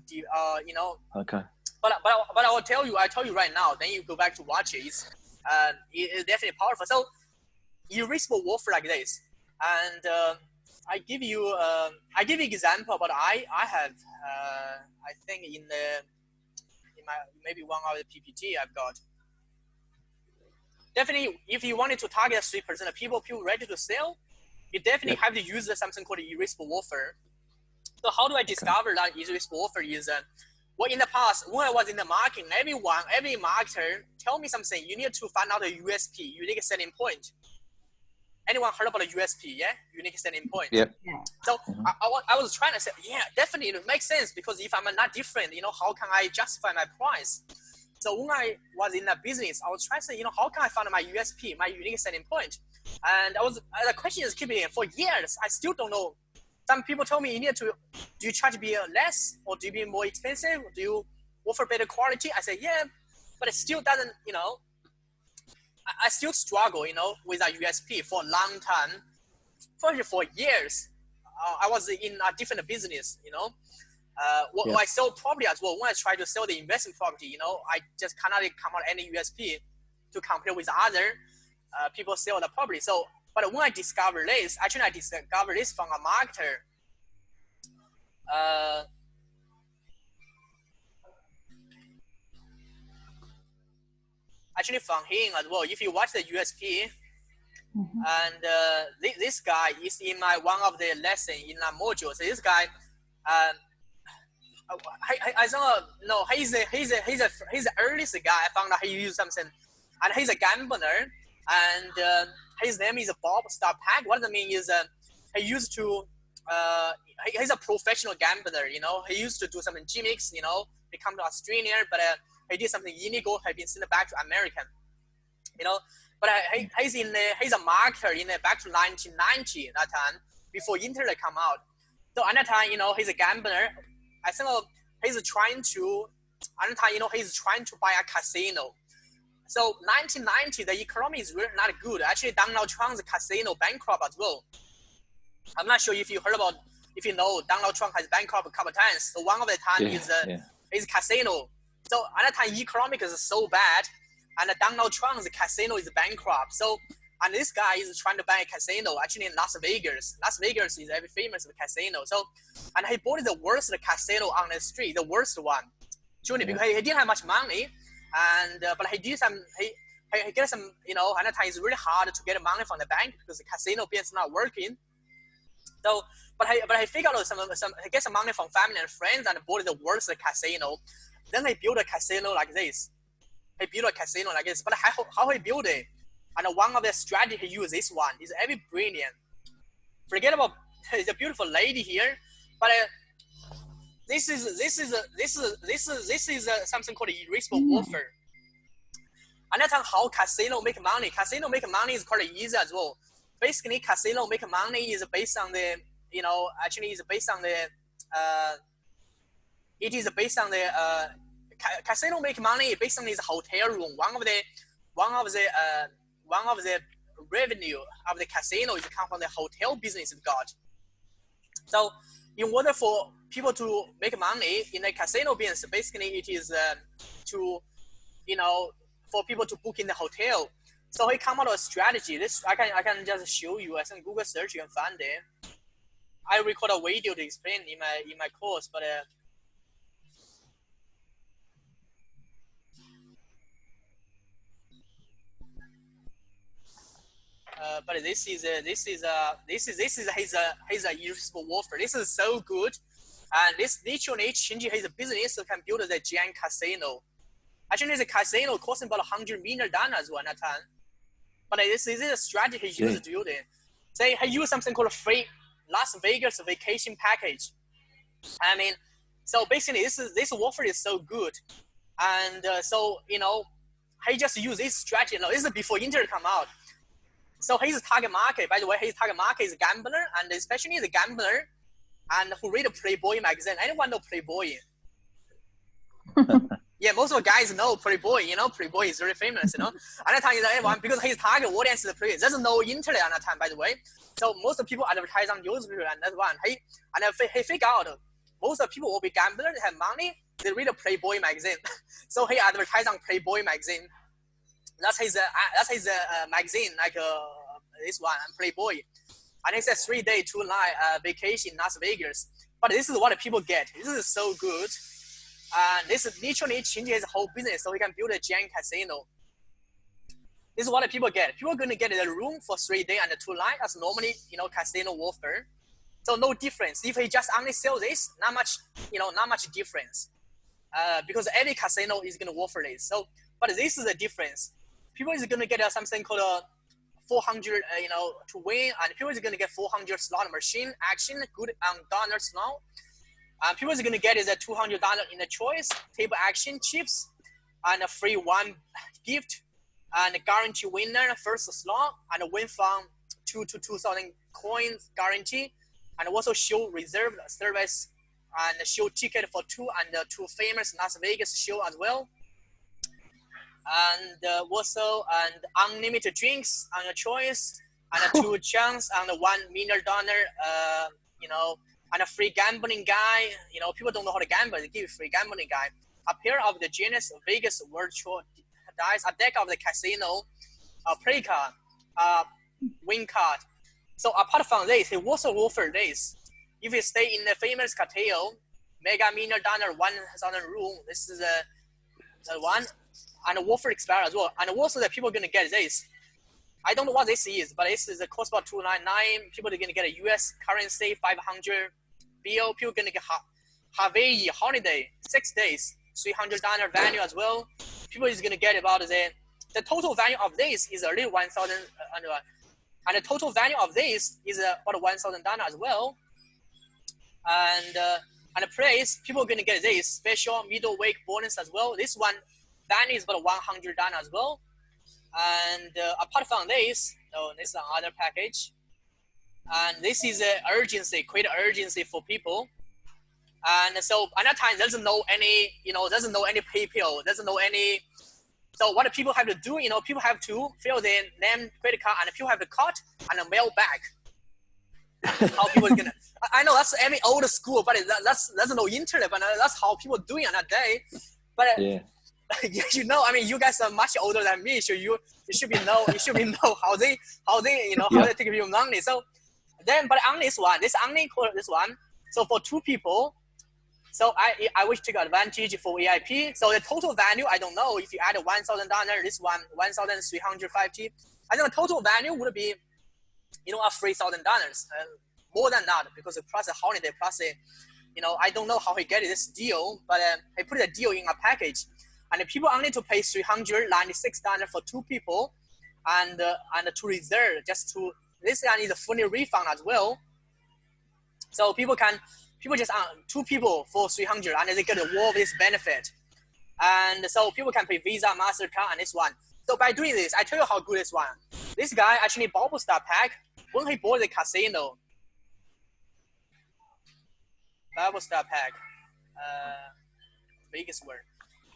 Okay. But I tell you right now. Then you go back to watch it. It's definitely powerful. So irresistible offer like this, and I give you example. But I have I think in my maybe one of the PPT I've got. Definitely, if you wanted to target 3% of people ready to sell, you definitely have to use something called irresistible offer. So how do I discover that irresistible offer is? Well, in the past, when I was in the marketing, every marketer tell me something. You need to find out a USP, unique selling point. Anyone heard about a USP? Yeah, unique selling point. Yep. So I was trying to say, yeah, definitely it makes sense, because if I'm not different, how can I justify my price? So when I was in the business, I was trying to say, how can I find my USP, my unique selling point? And the question is keeping it for years. I still don't know. Some people told me do you charge be less, or do you be more expensive? Do you offer better quality? I said, yeah, but it still doesn't, I still struggle, with a USP for a long time, probably for years. I was in a different business, I sell property as well. When I try to sell the investment property, I just cannot come out any USP to compare with other people sell the property. So, but when I discovered this, actually I discovered this from a marketer. Actually from him as well. If you watch the USP, and this guy is in one of the lesson in a module. So this guy, I don't know. He's the earliest guy I found out he used something, and he's a gambler, and his name is Bob Starpack. What I mean is he used to he's a professional gambler. He used to do some gimmicks. He come to Australia, but he did something illegal. He been sent back to America. But he's a marketer back to 1990 that time, before internet come out. So at that time, he's a gambler. I think he's trying to buy a casino. So 1990, the economy is really not good. Actually, Donald Trump's casino bankrupt as well. I'm not sure if you know Donald Trump has bankrupt a couple of times. So one of the time is casino. So at that time, economic is so bad, and Donald Trump's casino is bankrupt. So, and this guy is trying to buy a casino, actually in Las Vegas. Las Vegas is very famous casino. So, and he bought the worst casino on the street, the worst one. Because he didn't have much money. and but he did some he get some, you know, another time it's really hard to get money from the bank because the casino business not working. So but he figured out some he get some money from family and friends and bought the world's casino. Then he built a casino like this. He built a casino like this. But how he built it? And one of the strategy he used, this one is very brilliant. Forget about it's a beautiful lady here, but this is something called irresistible offer. Another time how casino make money. Casino make money is quite easy as well. Basically, casino make money is based on the, you know, actually is based on the it is based on the casino make money based on his hotel room. One of the revenue of the casino is come from the hotel business it got. So in order for people to make money in the casino business, basically it is to, you know, for people to book in the hotel. So he come out with a strategy. This I can just show you. I think Google search you can find it. I record a video to explain in my course, but this is his irresistible offer. This is so good, and this literally changing his business so can build the giant casino. Actually, the casino costing about $100 million one at time. But this is a strategy he used to do it. Say he used something called a free Las Vegas vacation package. I mean, so basically this offer is so good, and so, you know, he just used this strategy. Now this is before internet come out. So his target market, by the way, his target market is gambler, and especially the gambler and who read Playboy magazine. Anyone know Playboy? Yeah, most of the guys know Playboy. You know, Playboy is very famous. You know, at that time, everyone, because his target audience is Playboy. There's no internet at that time, by the way. So most of the people advertise on newspaper, and that's one. He figured out most of the people will be gamblers. They have money. They read a Playboy magazine. So he advertised on Playboy magazine. That's his magazine, like this one, Playboy. And it's a 3-day, 2-night vacation in Las Vegas. But this is what people get. This is so good. And this literally changes his whole business, so he can build a giant casino. This is what people get. People are going to get a room for 3 days and 2 nights. That's normally, you know, casino offer. So no difference. If he just only sell this, not much difference. Because every casino is going to offer this. So, but this is the difference. People is going to get something called a 400, you know, to win, and people is going to get 400 slot machine action, good dollar slot. People is going to get is a $200 in the choice, table action chips, and a free one gift, and a guarantee winner first slot, and a win from 2 to 2,000 coins guarantee, and also show reserve service, and show ticket for 2 and 2 famous Las Vegas show as well. And also unlimited drinks on your choice, and 2 chance on the $1 million, you know, and a free gambling guy. You know, people don't know how to gamble. They give you free gambling guy. A pair of the Genius Vegas virtual dice, a deck of the casino, a play card, win card. So apart from this, he also offer this. If you stay in the famous hotel, mega $1 million 1,000 room, this is the one. And offer expire as well. And also the people are gonna get this. I don't know what this is, but this is a cost about $299. People are gonna get a US currency 500 bill. People are gonna get Hawaii holiday 6 days, $300 value as well. People is gonna get about the total value of this is already 1,000, and the total value of this is about $1,000 as well. And the price, people are gonna get this special middleweight bonus as well. This one value is about $100 as well. And apart from this, so this is another package. And this is urgency, create urgency for people. And so at that time, there's no any, you know, there's no any PayPal, there's no any. So what people have to do, you know, people have to fill their name, credit card, and people have to cut and mail back. How people are gonna? I know that's every old school, but that's no internet, but that's how people doing on that day. But yeah. You know, I mean, you guys are much older than me, so you should be know how they you know, how they take people money. So then, but on this one, this only call this one. So for 2 people, So I wish to take advantage for VIP. So the total value, I don't know. If you add $1,000, this one, 1,350. I think the total value would be, you know, $3,000. More than that, because plus a holiday, plus a, you know, I don't know how he get this deal, but he put a deal in a package. And the people only to pay $396 for 2 people, and to reserve, just to, this one is a fully refund as well. So people just 2 people for 300, and they get all of this benefit. And so people can pay Visa, MasterCard, and this one. So by doing this, I tell you how good this one. This guy actually bought Star Pack when he bought the casino. Bible Star Pack, biggest word.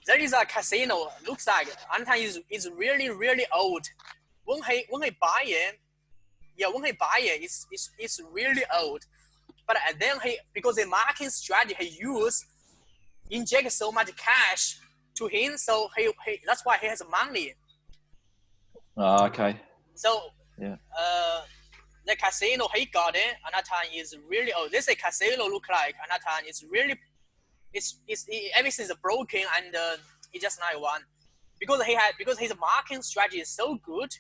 There is a casino. Looks like Anton is really really old. When he buy it, yeah, when he buy it, it's really old. But then because the marketing strategy he used, inject so much cash to him, so he that's why he has money. Oh, okay. So yeah. The casino he got it, and that time is really old. This casino look like, and that time is really, everything is broken, and he just not one, because his marketing strategy is so good,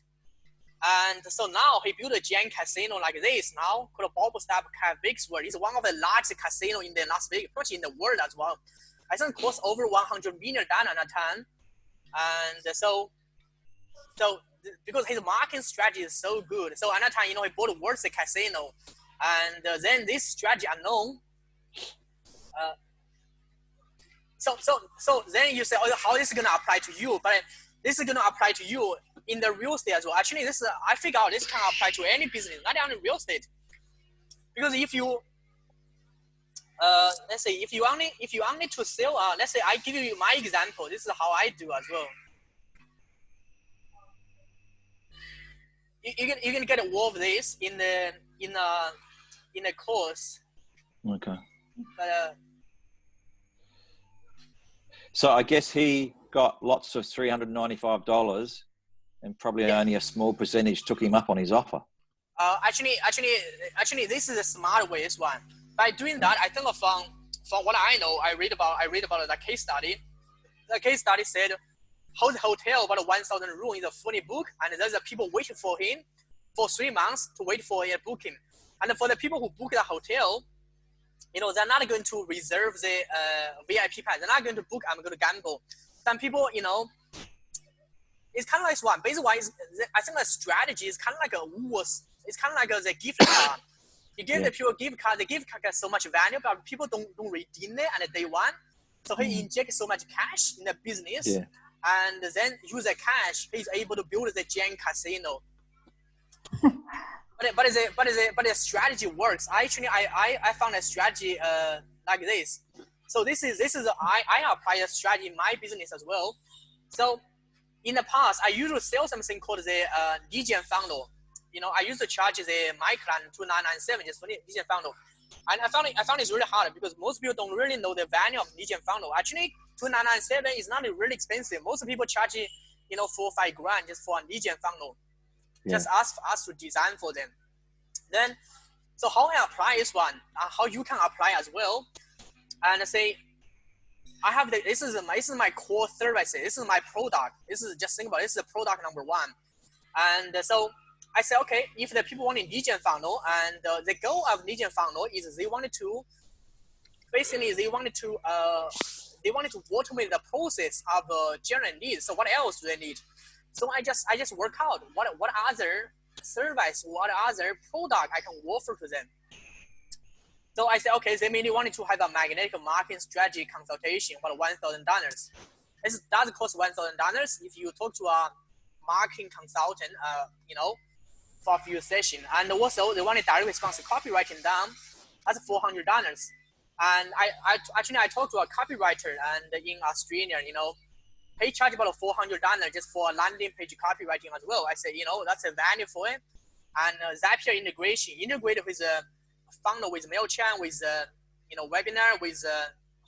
and so now he built a giant casino like this now called Bob Star Vegas World. It's one of the largest casino in the Las Vegas, actually in the world as well. I think it costs over $100 million at that time, and so because his marketing strategy is so good. So at that time, you know, he bought the world's casino, and then this strategy unknown. So then you say, oh, how is it gonna apply to you? But this is gonna apply to you in the real estate as well. Actually, this I figure out this can apply to any business, not only real estate. Because if you let's say if you only to sell, let's say I give you my example. This is how I do as well. You can get all of this in a course. Okay. But so I guess he got lots of $395, and probably only a small percentage took him up on his offer. Actually, this is a smart way. This one. By doing that, I think from what I know, I read about the case study. The case study said, hold hotel about 1,000 room is a fully booked, and there's people waiting for him for 3 months to wait for a booking. And for the people who book the hotel, you know, they're not going to reserve the VIP pass. They're not going to book, I'm going to gamble. Some people, you know, it's kind of like this one. Basically, I think the strategy is kind of like it's kind of like the gift card. You give the people gift card, the gift card gets so much value, but people don't redeem it on day one. So he injects so much cash in the business. Yeah. And then use the cash, he's able to build the giant casino. but the strategy works. I found a strategy like this. So this is I apply a strategy in my business as well. So in the past, I usually sell something called the legion funnel. You know, I used to charge the my client $2,997 just for legion funnel. And I found it's really hard because most people don't really know the value of legion funnel. Actually, $2,997 is not really expensive. Most people charge, you know, $4 or $5 grand just for a legion funnel. Yeah. Just ask us to design for them. Then, so how I apply this one, how you can apply as well, and say, I have this is my core service. This is my product. This is just think about it. This is product number 1, and so I say, okay, if the people want a legion funnel, and the goal of legion funnel is they wanted to automate the process of generating leads. So what else do they need? So I just work out what other service, what other product I can offer to them. So I said, okay, they mainly wanted to have a magnetic marketing strategy consultation for $1,000. This does cost $1,000 if you talk to a marketing consultant, you know, for a few sessions. And also they wanted direct response copywriting done. That's $400. And I talked to a copywriter and in Australia, you know, he charged about $400 just for a landing page copywriting as well. I said, you know, that's a value for it. And Zapier integration, integrated with a funnel, with MailChimp, with you know, webinar, with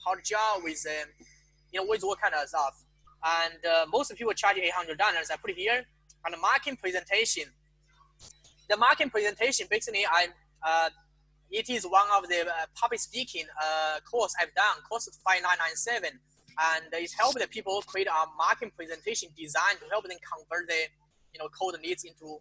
Hotjar, with you know, with all kind of stuff. And most people charge $800. I put it here. And the marketing presentation. The marketing presentation, basically, it is one of the public speaking course I've done, course 5997, and it helps the people create a marketing presentation design to help them convert the cold leads into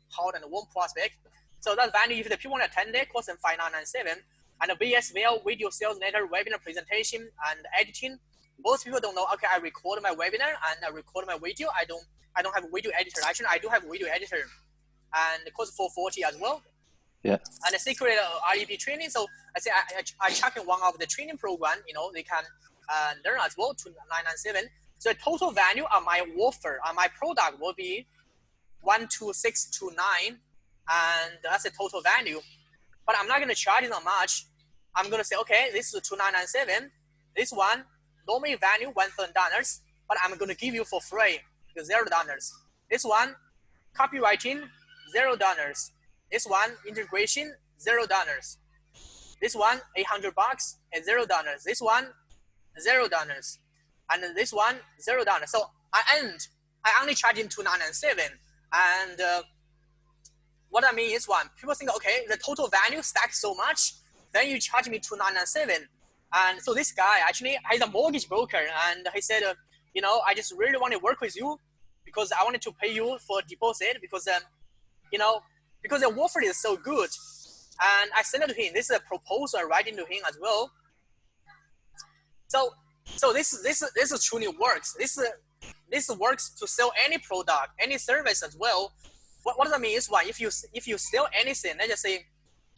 hot and warm prospect. So that's value if the people want to attend the course in 5997. And the VSVL, video sales letter, webinar presentation and editing. Most people don't know. Okay, I record my webinar and I record my video. I don't have a video editor. Actually, I do have a video editor, and the course 440 as well. Yeah. And the secret REP training. So I say I check in one of the training program. They can learn as well to 997. So the total value of my offer on my product will be 12629, and that's the total value. But I'm not going to charge it that much. I'm going to say, okay, this is 2997. This one normally value $1,000, but I'm going to give you for free $0. This one copywriting $0. This one integration $0. This one $800 and $0. This one $0, and this one $0. So I only charge in 2997, and what I mean is people think, okay, the total value stacks so much, then you charge me 2997. And so this guy actually he's a mortgage broker, and he said, I just really want to work with you because I wanted to pay you for deposit because because the offer is so good. And I sent it to him. This is a proposal I'm writing to him as well. So this truly works. This works to sell any product, any service as well. What does that mean is if you sell anything, let's just say,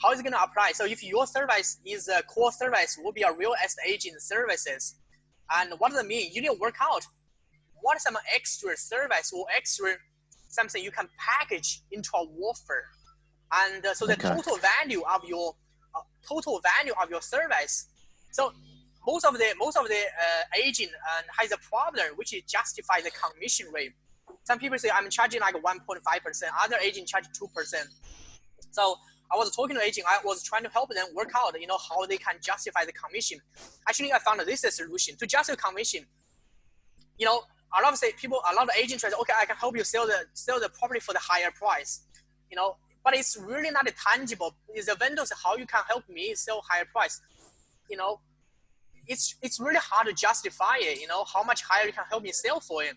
how is it going to apply? So if your service is a core service, will be a real estate agent services. And what does that mean? You need to work out what some extra service or extra something you can package into a offer. And so the total value of your service. So most of the agent has a problem, which is justify the commission rate. Some people say I'm charging like 1.5%. Other agents charge 2%. So I was talking to agent. I was trying to help them work out, how they can justify the commission. Actually, I found this is a solution to justify commission. A lot of agents try to, okay, I can help you sell the property for the higher price. But it's really not tangible. It's the vendors how you can help me sell higher price. It's really hard to justify it. How much higher you can help me sell for it.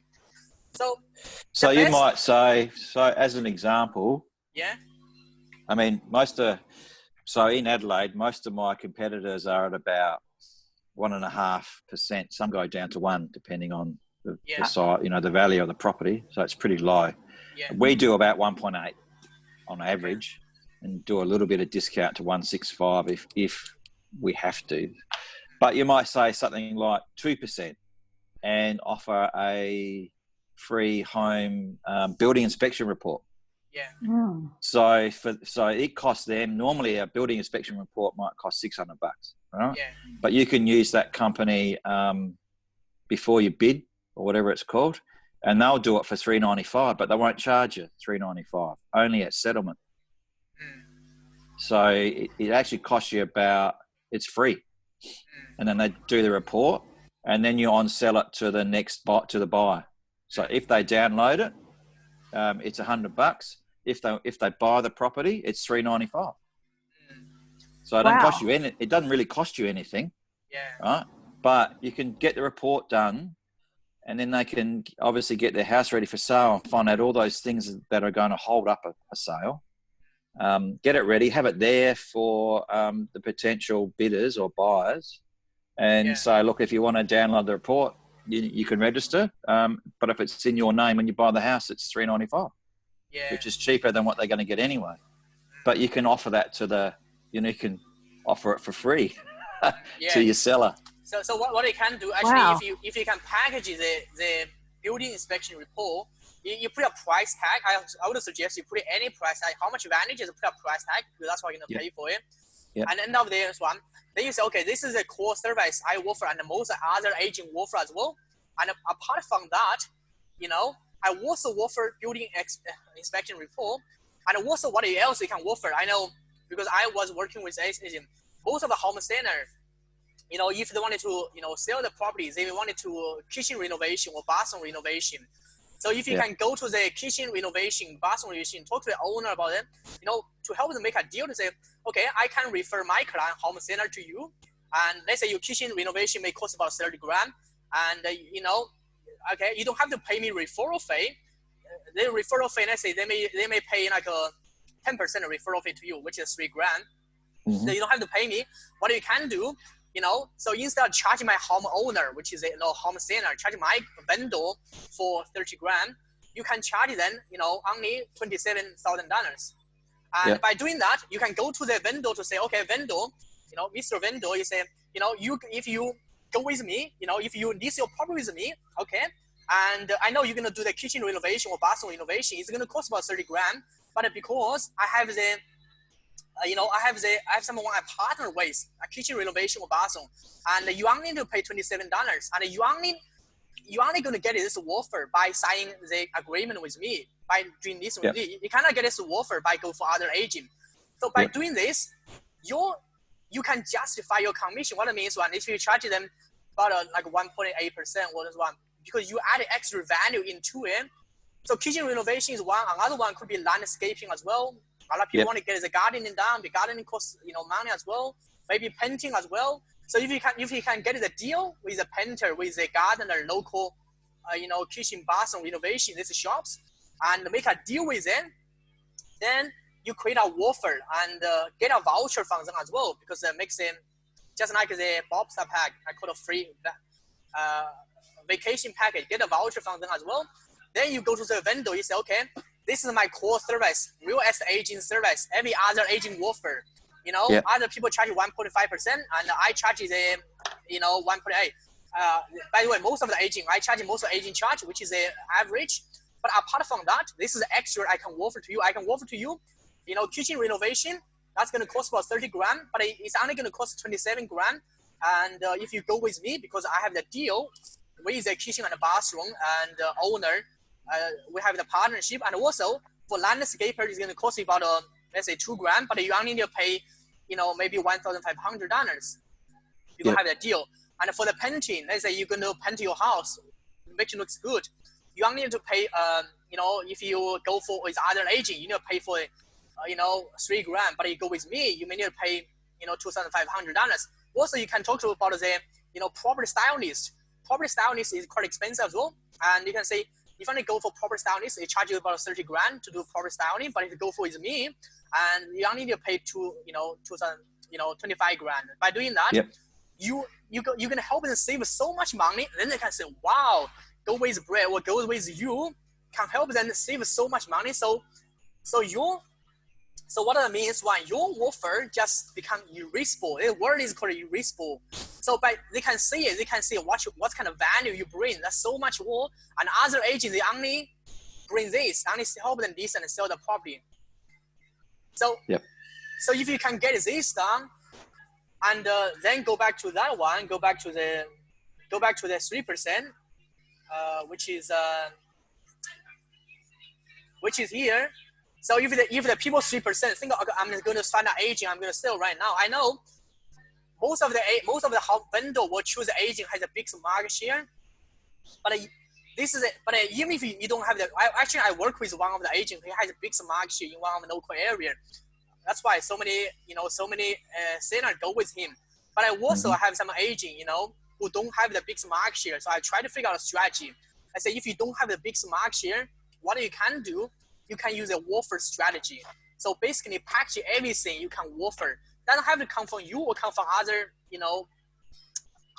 So you might say, as an example. Yeah. I mean, in Adelaide, most of my competitors are at about 1.5%. Some go down to 1%, depending on the size, the value of the property. So it's pretty low. Yeah. We do about 1.8 on average, and do a little bit of discount to 165 if we have to. But you might say something like 2% and offer a free home building inspection report. Yeah. Mm. So it costs them, normally a building inspection report might cost $600, right? Yeah. But you can use that company before you bid or whatever it's called, and they'll do it for $395, but they won't charge you $395, only at settlement. So it actually costs you it's free. And then they do the report, and then you on-sell it to the next to the buyer. So if they download it, it's $100. If they buy the property, it's $395. So it doesn't cost you it doesn't really cost you anything. Yeah. Right? But you can get the report done, and then they can obviously get their house ready for sale and find out all those things that are going to hold up a sale. Get it ready, have it there for the potential bidders or buyers, and say, look, if you want to download the report, you can register. But if it's in your name when you buy the house, it's $395, which is cheaper than what they're going to get anyway. But you can offer that to you can offer it for free to your seller. So what you can do actually, if you can package the building inspection report, you put a price tag. I would suggest you put any price tag. How much advantage is put a price tag, because that's what you're gonna pay for it. Yep. And end of this one, then you say, okay, this is a core service I offer, and most other agent offer as well. And apart from that, I also offer building inspection report, and also what else you can offer. I know because I was working with agent. Most of the home center, if they wanted to, sell the properties, they wanted to kitchen renovation or bathroom renovation. So if you can go to the kitchen renovation, bathroom renovation, talk to the owner about it, you know, to help them make a deal to say, okay, I can refer my client home center to you. And let's say your kitchen renovation may cost about 30 grand. And, you know, okay, you don't have to pay me referral fee. The referral fee, let's say they may pay like a 10% referral fee to you, which is 3 grand. So you don't have to pay me. What you can do, you know, so instead of charging my homeowner, which is a home center, charging my vendor for 30 grand, you can charge them, you know, only $27,000. And by doing that, you can go to the vendor to say, okay, vendor, you know, Mr. Vendor, you say, you know, if you go with me, you know, if you lease your property with me, okay, and I know you're gonna do the kitchen renovation or bathroom renovation, it's gonna cost about 30 grand, but because I have the you know, I have someone I partner with a kitchen renovation or bathroom, and you only need to pay $27, and you only gonna get this offer by signing the agreement with me, by doing this with me. You cannot get this offer by go for other agent. So by doing this, you can justify your commission. What it means, one, if you charge them about like 1.8% or this one, because you add extra value into it. So kitchen renovation is one. Another one could be landscaping as well. A lot of people want to get the gardening done. The gardening costs, you know, money as well. Maybe painting as well. So if you can get the deal with a painter, with a gardener, local, you know, kitchen, bathroom renovation, these shops, and make a deal with them, then you create a offer and get a voucher from them as well, because it makes them just like the Bobster pack. I call it free vacation package. Get a voucher from them as well. Then you go to the vendor. You say, okay, this is my core service, real estate agent service. Every other agent offer, you know, other people charge 1.5%, and I charge the, you know, 1.8. By the way, most of the agent, I charge most of the agent charge, which is the average. But apart from that, this is extra I can offer to you. I can offer to you, you know, kitchen renovation. That's going to cost about 30 grand, but it's only going to cost 27 grand. And if you go with me, because I have the deal with the kitchen and the bathroom and the owner, we have the partnership. And also for landscaper, it's going to cost you about, let's say 2 grand, but you only need to pay, you know, maybe $1,500. You don't have the deal. And for the painting, let's say you're going to paint your house, make it looks good. You only need to pay, you know, if you go for with other agent, you need to pay for, you know, 3 grand. But you go with me, you may need to pay, you know, $2,500. Also, you can talk to about the, you know, property stylist. Property stylist is quite expensive as well. And you can say, if you only go for property stylist, they charge you about 30 grand to do property styling. But if you go for with me, and you only need to pay 25 grand. By doing that, you're gonna help them save so much money. And then they can say, wow, go with Brad or go with you can help them save so much money. So what that means, when your offer just become irresistible. The word is called irresistible. So they can see it, they can see what kind of value you bring. That's so much more. And other agents, they only bring this, only help them this and sell the property. So if you can get this done, and then go back to that one, go back to the 3%, which is here. So if the people 3% think, okay, I'm going to find an agent, I'm going to sell right now. I know most of the house vendor will choose an agent has a big market share, but even if you don't have I work with one of the agents. He has a big market share in one of the local area. That's why so many sellers go with him. But I also have some agent, you know, who don't have the big market share. So I try to figure out a strategy. I say, if you don't have the big market share, what you can do, you can use a offer strategy. So basically package everything you can offer. Doesn't have to come from you or come from other, you know,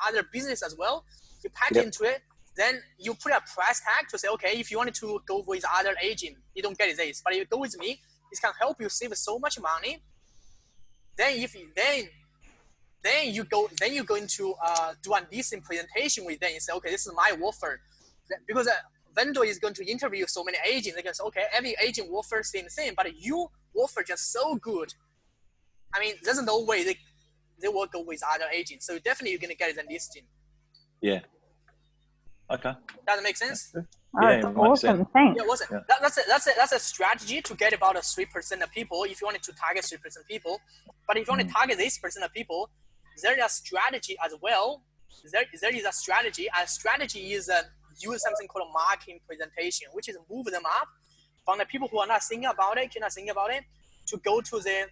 other business as well. You package into it. Then you put a price tag to say, okay, if you wanted to go with other agent, you don't get this. But if you go with me, this can help you save so much money. Then you go into do a decent presentation with them. You say, okay, this is my offer, because a vendor is going to interview so many agents. They can say, okay, every agent offers same thing, but you offer just so good. I mean, there's no way they will go with other agents. So definitely you're gonna get the listing. Yeah. Okay. Does that make sense? That's awesome. Thanks. Yeah, that's a strategy to get about 3% of people if you wanted to target 3% of people. But if you want to target this percent of people, there is a strategy as well. There is a strategy. A strategy is use something called a marketing presentation, which is move them up from the people who are not thinking about it, to go to the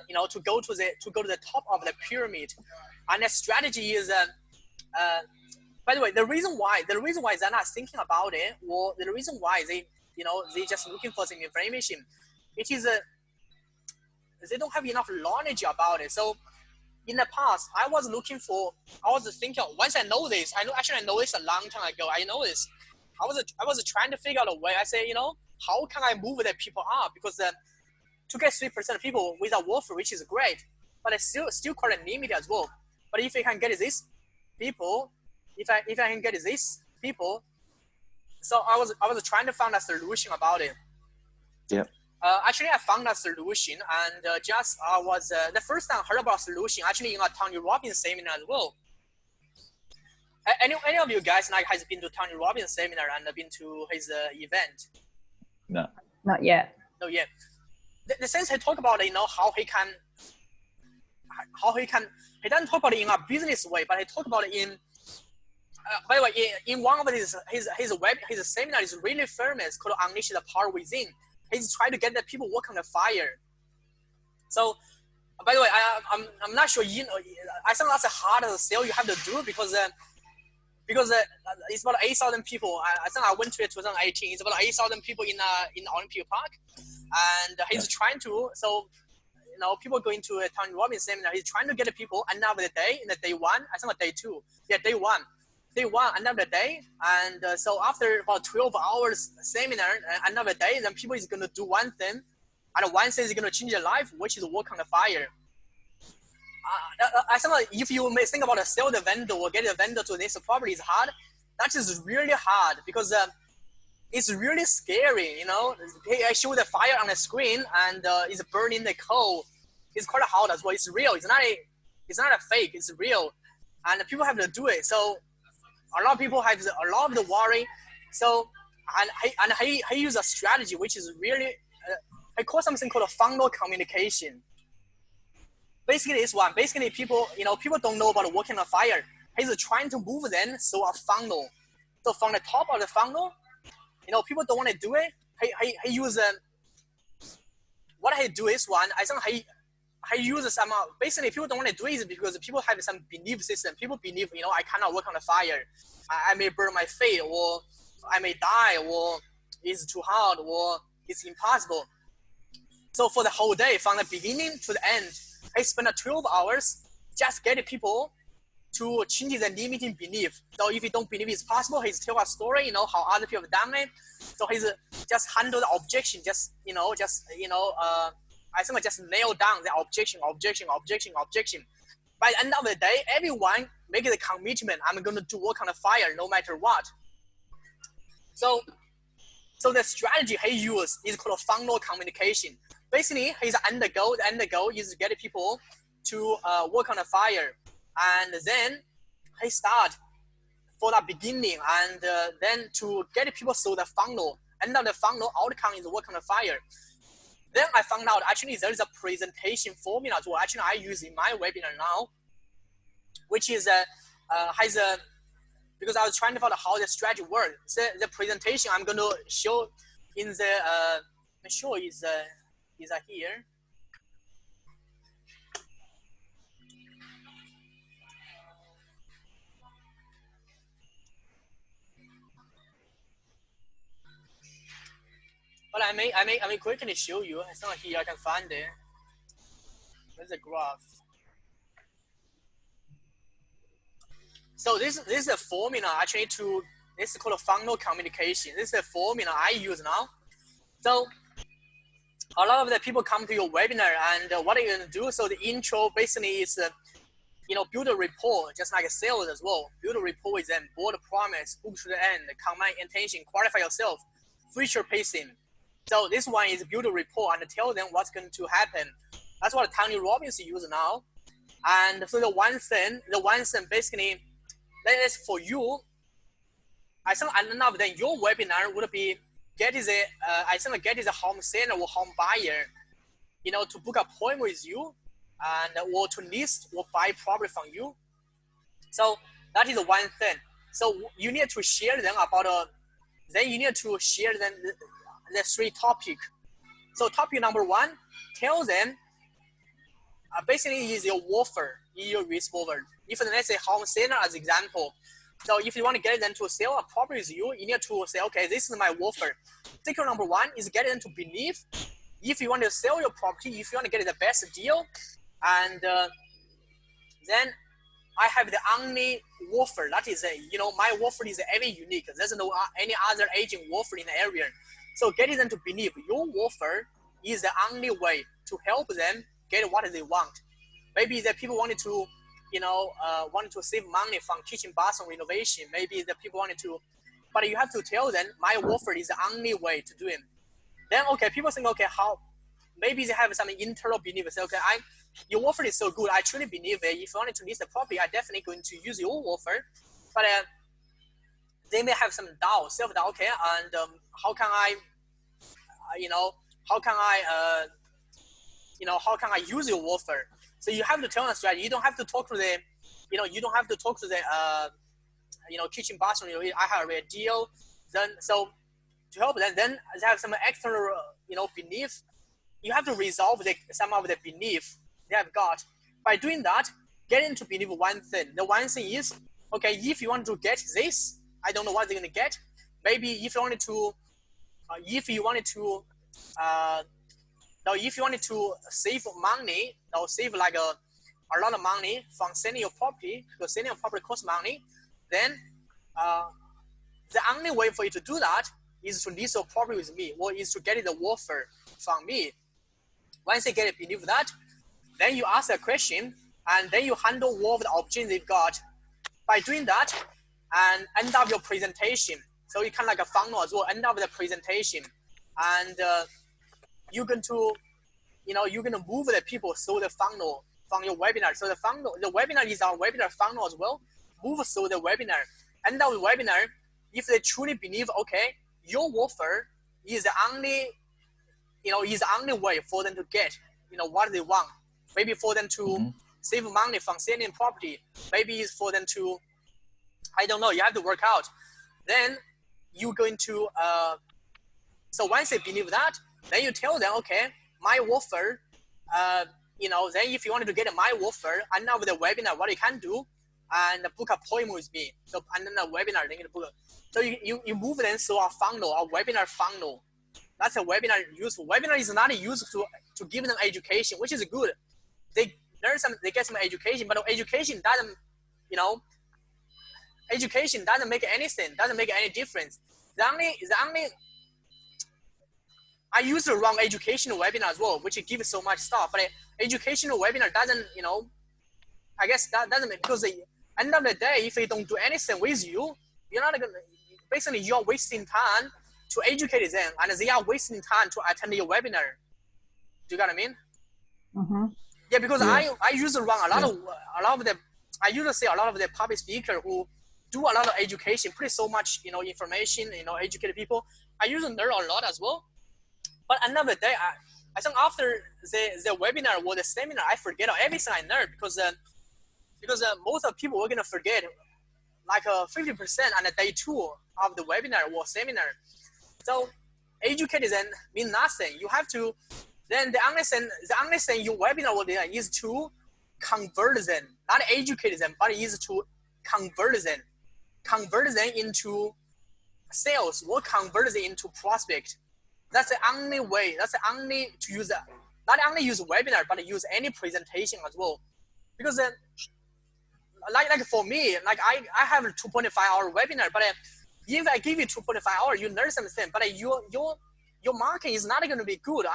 to go to the top of the pyramid. And the strategy is by the way, the reason why they're not thinking about it, or the reason why they just looking for some information, it is they don't have enough knowledge about it. So in the past, I was thinking, once I know this, I know this a long time ago. I know this. I was trying to figure out a way. I say, how can I move the people up? Because to get 3% of people without warfare, which is great, but it's still quite limited as well. But if I can get these people, if I can get these people, so I was trying to find a solution about it. Yeah. Actually, I found a solution, and I was the first time I heard about a solution actually in a Tony Robbins seminar as well. Any of you guys has been to Tony Robbins seminar and been to his event? No, not yet. No, yet. The sense he talk about, how he doesn't talk about it in a business way, but he talk about it in. By the way, in one of his seminar is really famous, called Unleash the Power Within. He's trying to get the people work on the fire. So, by the way, I'm not sure, I think that's the hardest sale you have to do, because it's about 8,000 people. I think I went to it 2018. It's about 8,000 people in Olympic Park, and he's trying to. So, people going to a Tony Robbins seminar. He's trying to get the people end of the day, in the day one. I think day two. Yeah, day one, end of the day. And so after about 12 hours seminar, end of the day, then people is gonna do one thing, and one thing is gonna change their life, which is work on the fire. I think if you may think about a sell the vendor or get a vendor to this property is hard. That is really hard, because it's really scary. I show the fire on the screen, and it's burning the coal. It's quite hard as well. It's real. It's not a fake. It's real, and people have to do it. So a lot of people have a lot of the worry. So and he used a strategy which is really I call something called a funnel communication. Basically, this one. Basically, people don't know about working on fire. He's trying to move them through a funnel. So from the top of the funnel, people don't want to do it. He use what he do is one. I think he uses some. Basically, people don't want to do it because people have some belief system. People believe, I cannot work on the fire. I may burn my feet, or I may die, or it's too hard, or it's impossible. So for the whole day, from the beginning to the end, I spent 12 hours just getting people to change their limiting belief. So if you don't believe it's possible, he's tell a story, how other people have done it. So he's just handle the objection, I think I just nail down the objection. By the end of the day, everyone make the commitment, I'm going to do work on the fire no matter what. So the strategy he used is called funnel communication. Basically, his end goal is to get people to work on the fire. And then he start for the beginning, and then to get people through the funnel. End of the funnel outcome is work on the fire. Then I found out actually there is a presentation formula as well. Actually, I use in my webinar now, which is because I was trying to find out how the strategy works. So the presentation I'm going to show in the is here. But I may quickly show you. It's not here. I can find it. There's a graph. So this is a formula actually this is called a funnel communication. This is a formula I use now. So a lot of the people come to your webinar, and what are you gonna do? So the intro basically is build a rapport, just like a sales as well. Build a rapport with them, bold promise, hook to the end, command intention, qualify yourself, future pacing. So this one is build a rapport and tell them what's going to happen. That's what Tony Robbins uses now. And so the one thing basically, that is for you. I think at the end of the day, your webinar would be get the home seller or home buyer, to book an appointment with you, and or to list or buy property from you. So that is one thing. So you need to share them about, then you need to share them the 3 topics. So topic number 1, tell them, basically is your offer in your irresistible word. If let's say home center as example, so if you want to get them to sell a property with you, you need to say, okay, this is my offer. Secret number 1 is get them to believe. If you want to sell your property, if you want to get the best deal, and then I have the only offer. That is, my offer is very unique. There's no any other agent offer in the area. So getting them to believe your offer is the only way to help them get what they want. Maybe the people wanted to, wanted to save money from kitchen bathroom renovation. Maybe the people wanted to, but you have to tell them my offer is the only way to do it. Then, okay, people think, okay, how, maybe they have some internal belief. Say, okay, your offer is so good. I truly believe it. If you wanted to list the property, I'm definitely going to use your offer. But they may have some doubt, self-doubt. Okay, and how can I, how can I use your offer? So you have to tell them strategy. You don't have to talk to the, you don't have to talk to the, kitchen bathroom. I have a deal. Then so to help them, then they have some external, belief. You have to resolve some of the belief they have got. By doing that, get them to believe one thing. The one thing is, okay, if you want to get this, I don't know what they're gonna get. Maybe if you wanted to, if you wanted to save money, or save like a lot of money from selling your property, because selling your property costs money, then the only way for you to do that is to list your property with me, or is to get the offer from me. Once they get it, believe that, then you ask a question, and then you handle all of the options they've got. By doing that, and end up your presentation. So you kind of like a funnel as well, end up the presentation, and you're going to, you're going to move the people through the funnel from your webinar. So the webinar is our webinar funnel as well. Move through the webinar. End up the webinar. If they truly believe, okay, your offer is the only, is the only way for them to get, what they want. Maybe for them to save money from selling property. Maybe it's for them to, I don't know, you have to work out. Then you're going to, so once they believe that, then you tell them, okay, my offer, then if you wanted to get my offer, and now with the webinar, what you can do, and book an appointment with me. So, and then the webinar, then you book. So you move them through our funnel, our webinar funnel. That's a webinar useful. Webinar is not used to give them education, which is good. They learn some, they get some education, but education doesn't, education doesn't make anything, doesn't make any difference. The only, I use the wrong educational webinar as well, which gives so much stuff, but educational webinar doesn't, I guess that doesn't, because the end of the day, if they don't do anything with you, you're not gonna, basically you're wasting time to educate them, and they are wasting time to attend your webinar. Do you get what I mean? Mm-hmm. Yeah, because I use wrong a lot of the, I usually see a lot of the public speakers who do a lot of education, put so much, information, educate people. I usually learn a lot as well. But another day, I think after the webinar or the seminar, I forget everything I learned, because most of the people were gonna forget like 50% on the day 2 of the webinar or seminar. So educate them mean nothing. You have to, then the only thing your webinar will do is to convert them, not educate them, but is to convert them into sales, or convert them into prospect. That's the only way. That's the only to use that. Not only use webinar, but use any presentation as well. Because then, like for me, like I have a 2.5 hour webinar, but if I give you 2.5 hours, you learn something, but your marketing is not going to be good.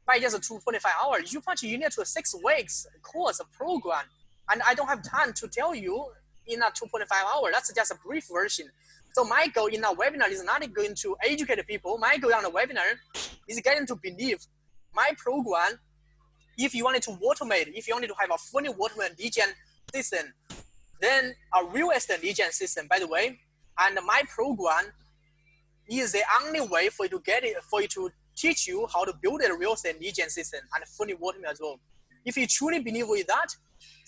By just 2.5 hours, you need to 6 weeks course program, and I don't have time to tell you in a 2.5 hours. That's just a brief version. So my goal in a webinar is not going to educate people. My goal on a webinar is getting to believe my program. If you wanted to automate, if you wanted to have a fully automated lead gen system, then a real estate lead gen system, by the way, and my program is the only way for you to get it, for you to teach you how to build a real estate lead gen system and fully automate as well. If you truly believe with that,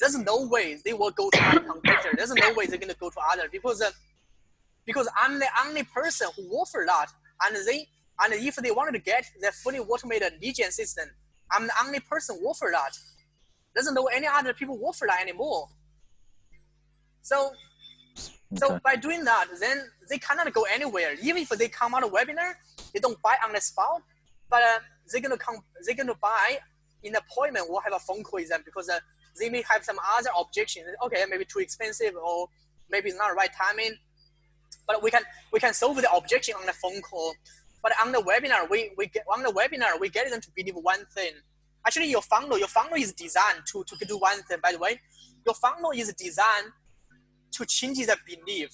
there's no way they will go to my competitor. There's no way they're gonna go to other, because I'm the only person who offer that, and if they wanted to get the fully automated lead gen system, I'm the only person who offer that. There's no any other people who offer that anymore. So by doing that, then they cannot go anywhere. Even if they come on a webinar, they don't buy on the spot, but they're gonna buy in appointment or have a phone call with them, because they may have some other objections. Okay, maybe too expensive, or maybe it's not the right timing. But we can solve the objection on the phone call. But on the webinar, we get them to believe one thing. Actually, your funnel is designed to do one thing. By the way, your funnel is designed to change the belief.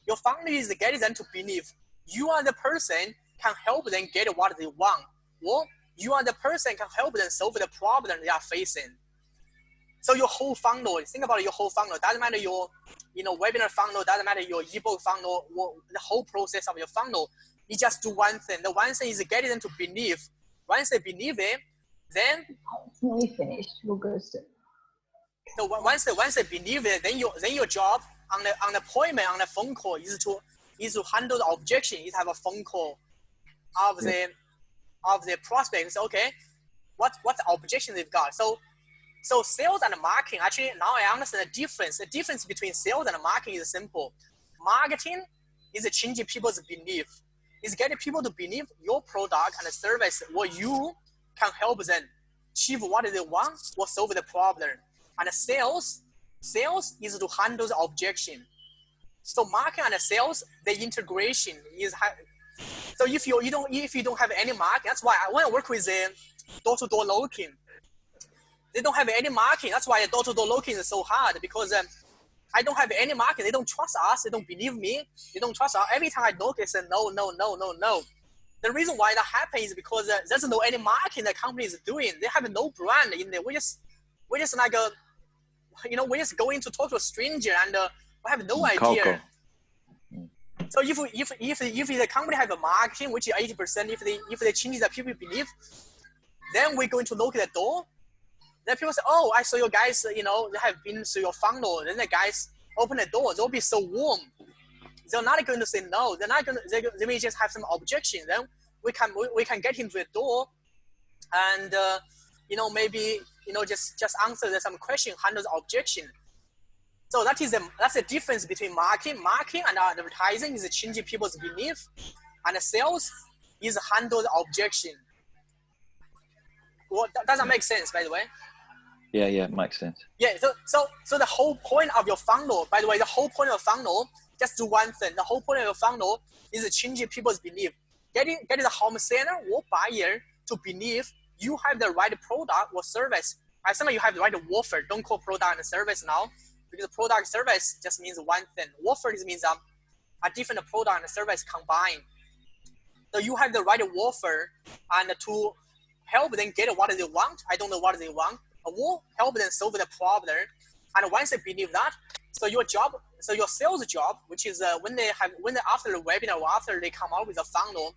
Your funnel is getting them to believe you are the person can help them get what they want, or you are the person can help them solve the problem they are facing. So your whole funnel, think about your whole funnel. Doesn't matter your webinar funnel, doesn't matter your ebook funnel, or the whole process of your funnel. You just do one thing. The one thing is getting them to believe. Once they believe it, then it's nearly finished. We'll go soon. So once they believe it, then your job on the appointment, on the phone call, is to handle the objection. Is have a phone call of the prospects. Okay, what the objection they've got. So sales and marketing, actually now I understand the difference. The difference between sales and marketing is simple. Marketing is changing people's belief. It's getting people to believe your product and service, or you can help them achieve what they want or solve the problem. And sales is to handle the objection. So marketing and sales, the integration is so if you don't have any marketing, that's why I want to work with the door-to-door locking. They don't have any marketing. That's why door-to-door locking is so hard, because I don't have any marketing. They don't trust us. They don't believe me. They don't trust us. Every time I knock, they say no. The reason why that happens is because there's no any marketing the company is doing. They have no brand in there. We're just like we're just going to talk to a stranger, and we have no idea. So if the company have a marketing, which is 80%, if they change the people believe, then we're going to knock at the door. Then people say, oh, I saw you guys, they have been through your funnel. Then the guys open the door. They'll be so warm. They're not going to say no. They're not going to, they may just have some objection. Then we can get into the door, and, maybe, just answer some question, handle the objection. So that's the difference between marketing. Marketing and advertising is changing people's belief, and sales is handle the objection. Well, does that make sense, by the way? Yeah, it makes sense. Yeah, so the whole point of your funnel, by the way, the whole point of funnel, just do one thing. The whole point of your funnel is changing people's belief. Getting the home seller or buyer to believe you have the right product or service. I think you have the right offer. Don't call product and service now, because product service just means one thing. Offer means a different product and service combined. So you have the right offer, and to help them get what they want. I don't know what they want. Or help them solve the problem. And once they believe that, so your sales job, which is when after the webinar or after they come out with a funnel,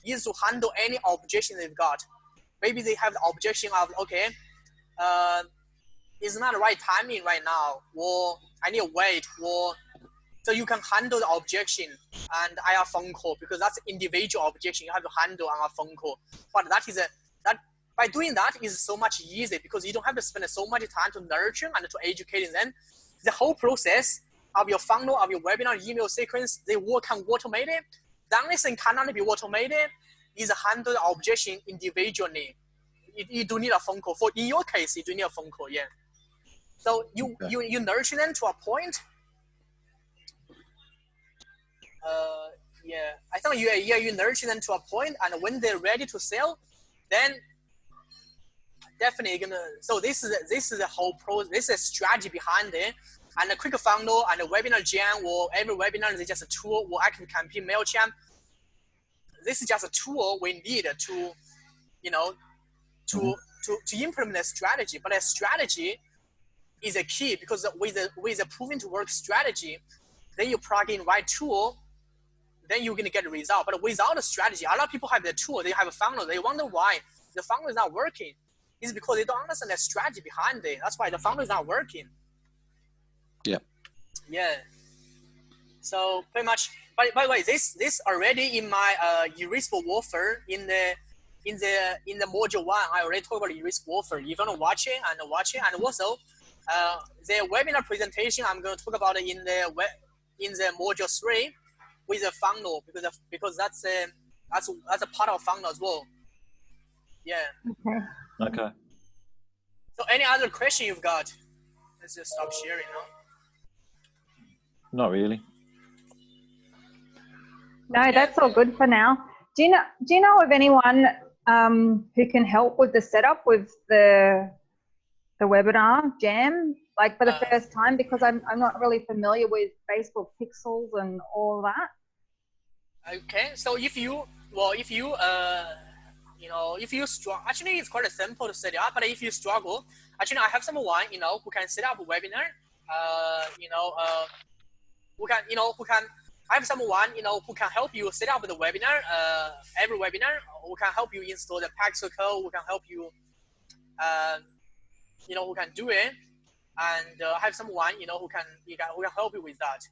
is to handle any objection they've got. Maybe they have the objection of, okay, it's not the right timing right now, or I need to wait, or so you can handle the objection and I have a phone call, because that's individual objection you have to handle on a phone call. But by doing that is so much easier, because you don't have to spend so much time to nurture and to educate them. The whole process of your funnel, of your webinar, email sequence, they all can automate it. The only thing cannot be automated is handle the objection individually. You do need a phone call. In your case, you do need a phone call, yeah. So you nurture them to a point. I think you nurture them to a point, and when they're ready to sell, then definitely gonna. So this is the whole process. This is a strategy behind it. And a quick funnel and a webinar jam, or every webinar is just a tool, or active campaign, MailChimp. This is just a tool we need to, to implement a strategy. But a strategy is a key, because with a proven to work strategy, then you plug in right tool, then you're gonna get a result. But without a strategy, a lot of people have the tool, they have a funnel, they wonder why the funnel is not working. is because they don't understand the strategy behind it. That's why the funnel is not working. Yeah. Yeah. So pretty much. By the way, this already in my irresistible warfare in the module 1. I already talked about irresistible warfare. If you want to watch it, and also the webinar presentation I'm going to talk about it in the module 3 with a funnel, because that's a part of funnel as well. Yeah. Okay. So any other question you've got? Let's just stop sharing now. Not really. No, that's all good for now. Do you know of anyone who can help with the setup with the webinar Jam, like for the first time, because I'm not really familiar with Facebook pixels and all that. Okay, so if you struggle, actually it's quite simple to set it up. But if you struggle, actually I have someone who can set up a webinar. I have someone who can help you set up the webinar. EverWebinar, who can help you install the Pixel code, who can help you, who can do it, and I have someone who can help you with that.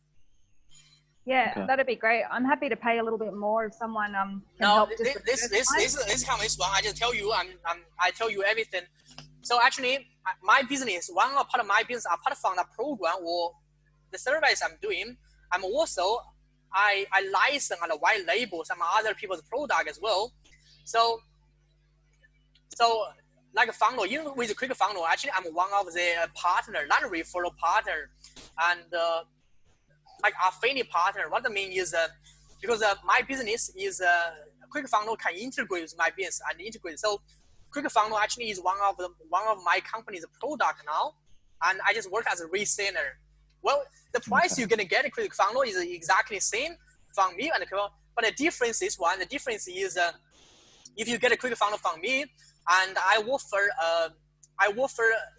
Yeah, okay. That'd be great. I'm happy to pay a little bit more if someone can help. This comes one. I just tell you, I tell you everything. So actually, my business, one part of my business, apart from the program or the service I'm doing, I'm also I license and white label some other people's product as well. So like a funnel, even with a quick funnel, actually I'm one of the partner, not referral partner, and like affiliate partner. What I mean is because my business is quick funnel can integrate with my business and integrate. So quick funnel actually is one of my company's product now, and I just work as a reseller. Well, the price you're gonna get a quick funnel is exactly the same from me, but the difference is if you get a quick funnel from me, and I offer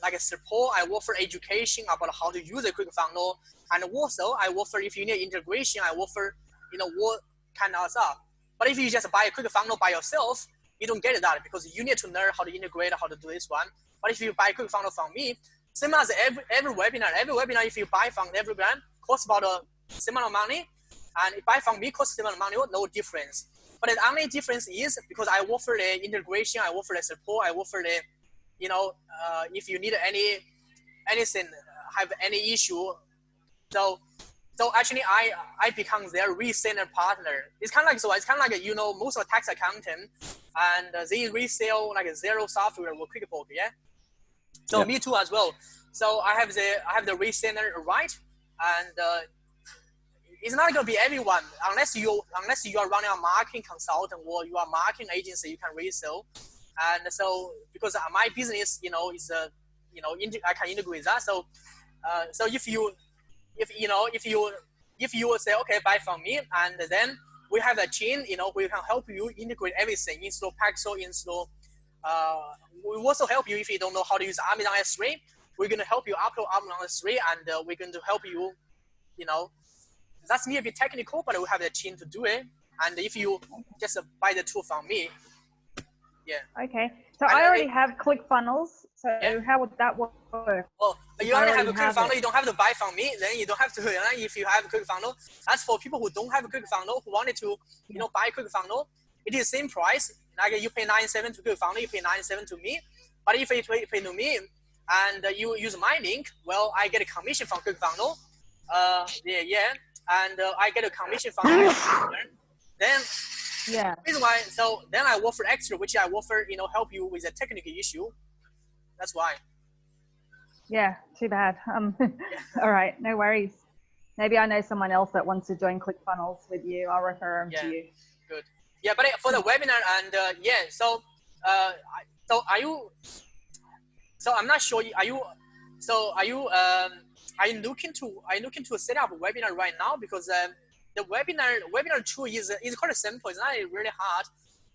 like a support, I offer education about how to use a quick funnel, and also I offer if you need integration, I offer what kind of stuff. But if you just buy a quick funnel by yourself, you don't get that because you need to learn how to integrate, how to do this one. But if you buy a quick funnel from me, same as every webinar, if you buy from every brand, costs about a similar money, and if buy from me costs similar money, no difference. But the only difference is because I offer the integration, I offer the support, I offer the, if you need anything, have any issue. So actually I become their reseller partner. It's kind of like, most of tax accountant, and they resell like Xero software or QuickBooks, yeah? So yeah. Me too as well. So I have the reseller right, and it's not gonna be everyone unless you are running a marketing consultant or you are a marketing agency, you can resell. And so because my business, is I can integrate that. So if you say okay, buy from me, and then we have a team, we can help you integrate everything, install Pixel, install. We also help you if you don't know how to use Amazon S3. We're going to help you upload Amazon S3, and we're going to help you, that's me a bit technical, but we have the team to do it. And if you just buy the tool from me, yeah. Okay. So I already have ClickFunnels. So yeah. How would that work? Well, you already have a ClickFunnels. You don't have to buy from me. Then you don't have to. If you have a ClickFunnels, that's for people who don't have a ClickFunnels, who wanted to, buy a ClickFunnels. It is the same price. Like you pay $97 to ClickFunnels, you pay $97 to me. But if you pay to me and you use my link, well, I get a commission from ClickFunnels. And I get a commission from then. Yeah. Reason why, so then I offer extra, which I offer, help you with a technical issue. That's why. Yeah, too bad. All right, no worries. Maybe I know someone else that wants to join ClickFunnels with you. I'll refer them to you. Good. Yeah, but for the webinar and so are you? So I'm not sure. Are you looking to set up a webinar right now? Because the webinar tool is quite simple. It's not really hard,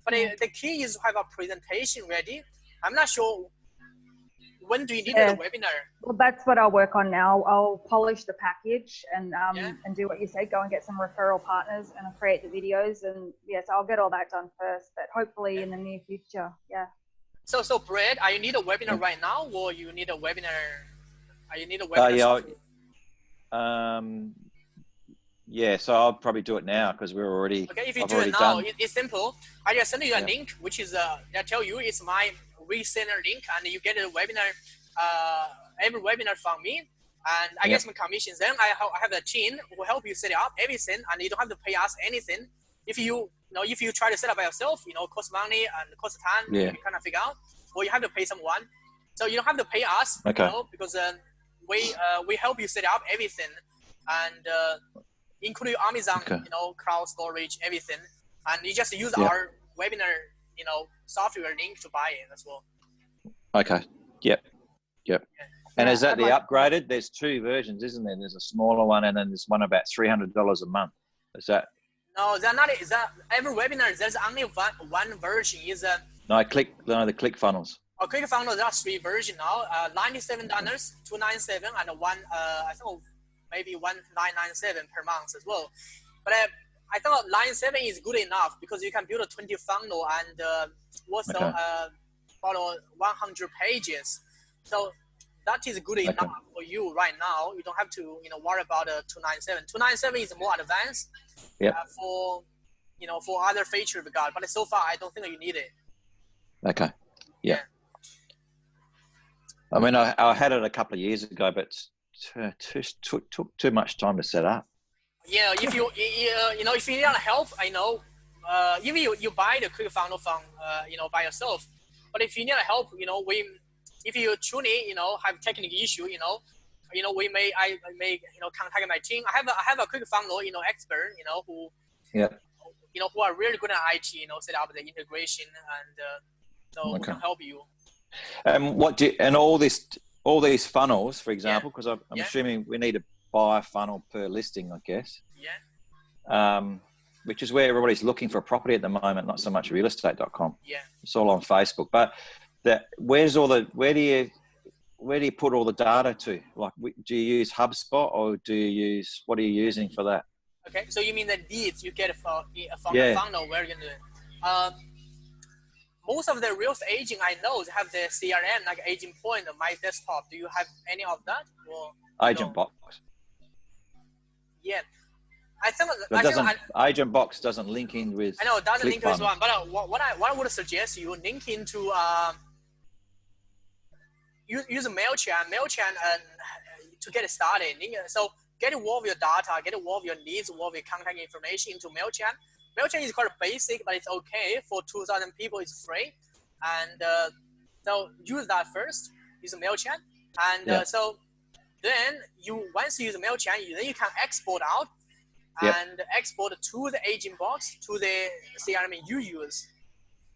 but the key is to have a presentation ready. I'm not sure when do you need the webinar. Well, that's what I'll work on now. I'll polish the package and do what you said. Go and get some referral partners and create the videos, and yes, I'll get all that done first. But hopefully in the near future, yeah. So Brad, are you need a webinar right now, or you need a webinar? Are you need a webinar? Yeah, so I'll probably do it now because we're already. Okay, if you I've do it now, done. it's simple. I just send you a link, which is I tell you it's my resender link, and you get a webinar, every webinar from me, and I get some commissions. Then I have a team who will help you set it up everything, and you don't have to pay us anything. If you if you try to set up by yourself, cost money and cost time, you kind of figure out, or you have to pay someone. So you don't have to pay us, because we help you set up everything, and including Amazon, cloud storage, everything, and you just use our webinar, software link to buy it as well. Okay. Yep. And is that the upgraded? There's two versions, isn't there? There's a smaller one, and then there's one about $300 a month. Is that? No, they're not. Is that EverWebinar? There's only one version. The ClickFunnels. ClickFunnels, there are three versions now. $97, $297, and one. I think maybe $1997 per month as well. But I thought $97 is good enough because you can build a 20 funnel and also follow 100 pages. So that is good enough for you right now. You don't have to worry about $297. $297 is more advanced for for other features we got. But so far, I don't think you need it. Okay. Yeah. I mean, I had it a couple of years ago, but took too much time to set up. Yeah, if you if you need help, even you buy the ClickFunnels from by yourself, but if you need help, if you truly have technical issue, I may contact my team. I have a ClickFunnels expert, who who are really good at IT, set up the integration, and so we can help you. And all these funnels, for example, because I'm assuming we need to buy a funnel per listing, I guess. Yeah. Which is where everybody's looking for a property at the moment, not so much realestate.com. Yeah. It's all on Facebook. But where do you put all the data to? Like, do you use HubSpot or what are you using for that? Okay, so you mean the leads you get from the funnel, where you're going to most of the real estate agent I know have the CRM, like Agent Point on My Desktop. Do you have any of that? Or Agent Box. Yeah. I think Agent Box doesn't link in with. I know it doesn't link with one, but what I would suggest you link into use MailChimp to get started. So get involved with your data, get involved with your leads, involved with contact information into MailChimp. MailChimp is quite basic, but it's okay for 2,000 people. It's free, and so use that first. Use MailChimp, and so then once you use MailChimp, then you can export out and export to the agent box to the CRM you use.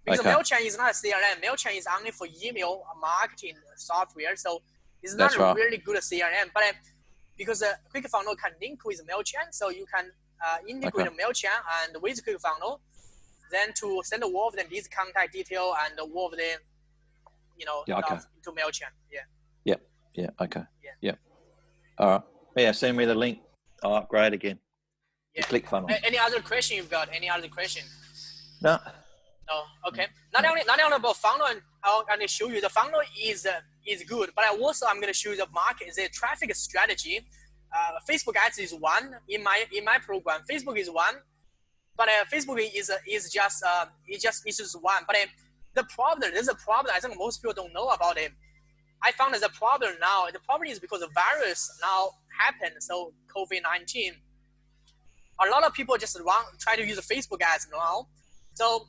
Because MailChimp is not a CRM. MailChimp is only for email marketing software, so it's not a really good CRM. But because ClickFunnels can link with MailChimp, so you can integrate MailChimp and with ClickFunnels, then to send the wolf and these contact detail and wolf the stuff into MailChimp. Okay. All right. Yeah, send me the link. I'll upgrade again. Yeah. ClickFunnels. Any other question you've got? Any other question? No. No. Okay. Not only about funnel, I'm going to show you the funnel is good, but I'm going to show you the market, the traffic strategy. Facebook ads is one in my program. Facebook is one, but Facebook is just one. But there's a problem. I think most people don't know about it. I found there's a problem now. The problem is because the virus now happened. So COVID-19, a lot of people just try to use Facebook ads now. So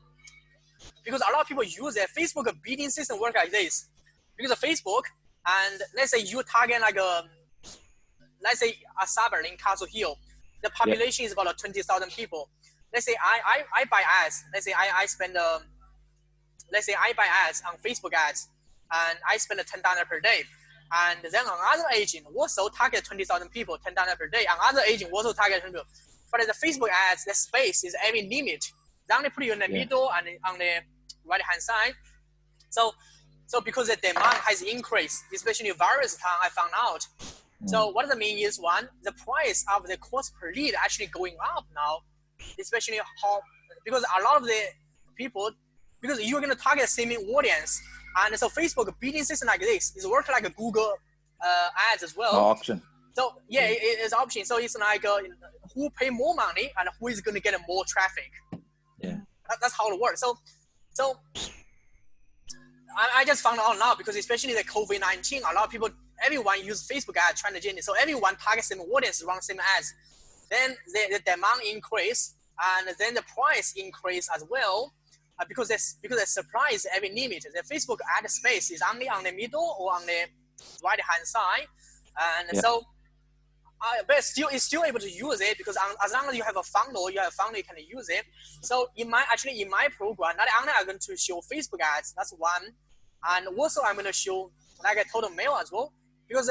because a lot of people use it, Facebook bidding system work like this. Because of Facebook, and let's say you target let's say a suburb in Castle Hill, the population is about 20,000 people. Let's say I buy ads. Let's say I spend let's say I buy ads on Facebook ads, and I spend $10 per day. And then another agent also target 20,000 people, $10 per day. Another agent also target 20 people. But the Facebook ads, the space is every limit. They only put you in the middle and on the right-hand side. So because the demand has increased, especially virus time, I found out. So what does it mean is, one, the price of the cost per lead actually going up now, especially because a lot of the people because you're going to target the same audience. And so Facebook bidding system like this is working like a Google ads as well. Auction. So yeah, it's option. So it's like who pay more money and who is going to get more traffic. Yeah. That's how it works. So I just found out now, because especially the COVID-19, a lot of people, everyone use Facebook ads trying to generate. So everyone targets same audience, run same ads. Then the demand increase, and then the price increase as well, because the supply is very limited. The Facebook ad space is only on the middle or on the right hand side, and so but it's still able to use it, because as long as you have a funnel, you can use it. So in my program, not only I'm going to show Facebook ads, that's one, and also I'm going to show like a total mail as well, because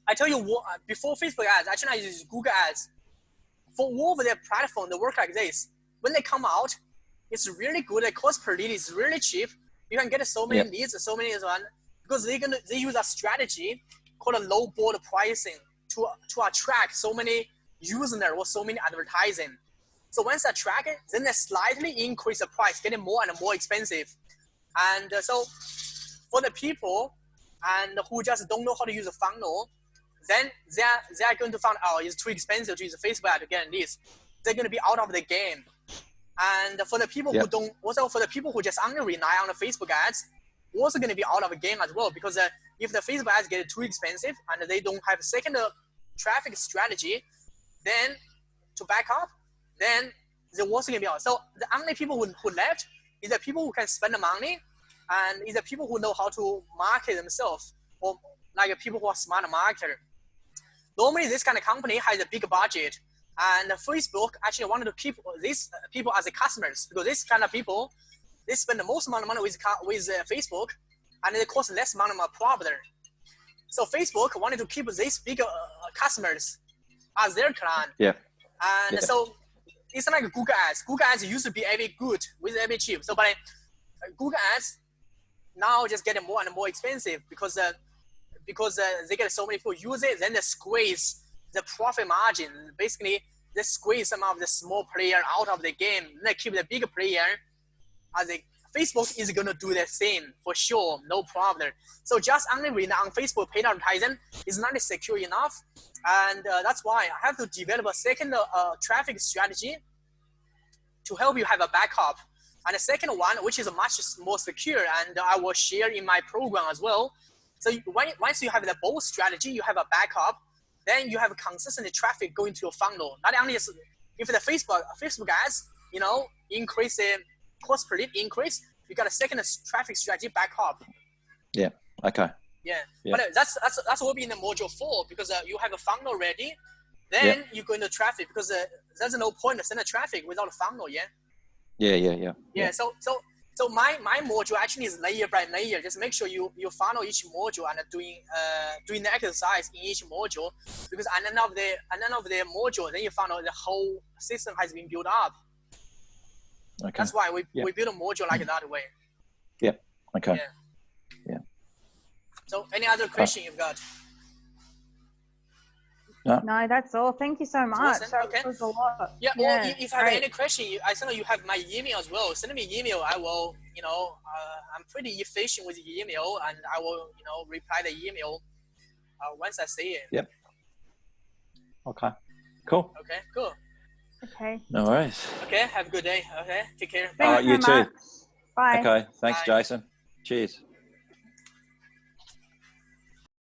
I tell you what, before Facebook ads, actually I use Google ads. For all of their platform, they work like this. When they come out, it's really good. The cost per lead is really cheap. You can get so many leads, so many one, because they use a strategy called a low board pricing to attract so many users or so many advertising. So once they attract it, then they slightly increase the price, getting more and more expensive. And so for the people and who just don't know how to use a funnel, then they are going to find, oh, it's too expensive to use a Facebook ad to get this. They're going to be out of the game. And for the people who don't, also for the people who just only rely on the Facebook ads, also going to be out of the game as well, because if the Facebook ads get too expensive and they don't have a second traffic strategy, then to back up, then they're also going to be out. So the only people who left is the people who can spend the money, and is the people who know how to market themselves, or like people who are smart marketer. Normally, this kind of company has a big budget, and Facebook actually wanted to keep these people as the customers, because this kind of people, they spend the most amount of money with Facebook, and they cost less money per profit. So Facebook wanted to keep these big customers as their client. Yeah. And so it's like Google ads. Google ads used to be very good, with very cheap. So, but Google ads now just getting more and more expensive, because they get so many people use it, then they squeeze the profit margin. Basically, they squeeze some of the small player out of the game. They keep the big player. Facebook is going to do the same for sure, no problem. So just only rely on Facebook paid advertising is not secure enough, and that's why I have to develop a second traffic strategy to help you have a backup. And the second one, which is much more secure, and I will share in my program as well. So once you have the both strategy, you have a backup, then you have consistent traffic going to your funnel. Not only if the Facebook ads, increase the cost per lead increase, you got a second traffic strategy backup. Yeah. Okay. Yeah. But that's what will be in the module 4, because you have a funnel ready, then you go into traffic, because there's no point to send a traffic without a funnel. Yeah. So my module actually is layer by layer. Just make sure you follow each module and doing the exercise in each module, because at the end of the module, then you find out the whole system has been built up. Okay. That's why we build a module like that way. Yeah. Okay. Yeah. So any other question you've got? No, that's all. Thank you so much. Awesome. That was a lot. Yeah. Well, if you have any question, I know you have my email as well. Send me email. I will. I'm pretty efficient with email, and I will. Reply the email once I see it. Yep. Okay. Cool. Okay. Cool. Okay. No worries. Okay. Have a good day. Okay. Take care. Thanks you so too. much. Bye. Okay. Thanks, Bye. Jason. Cheers.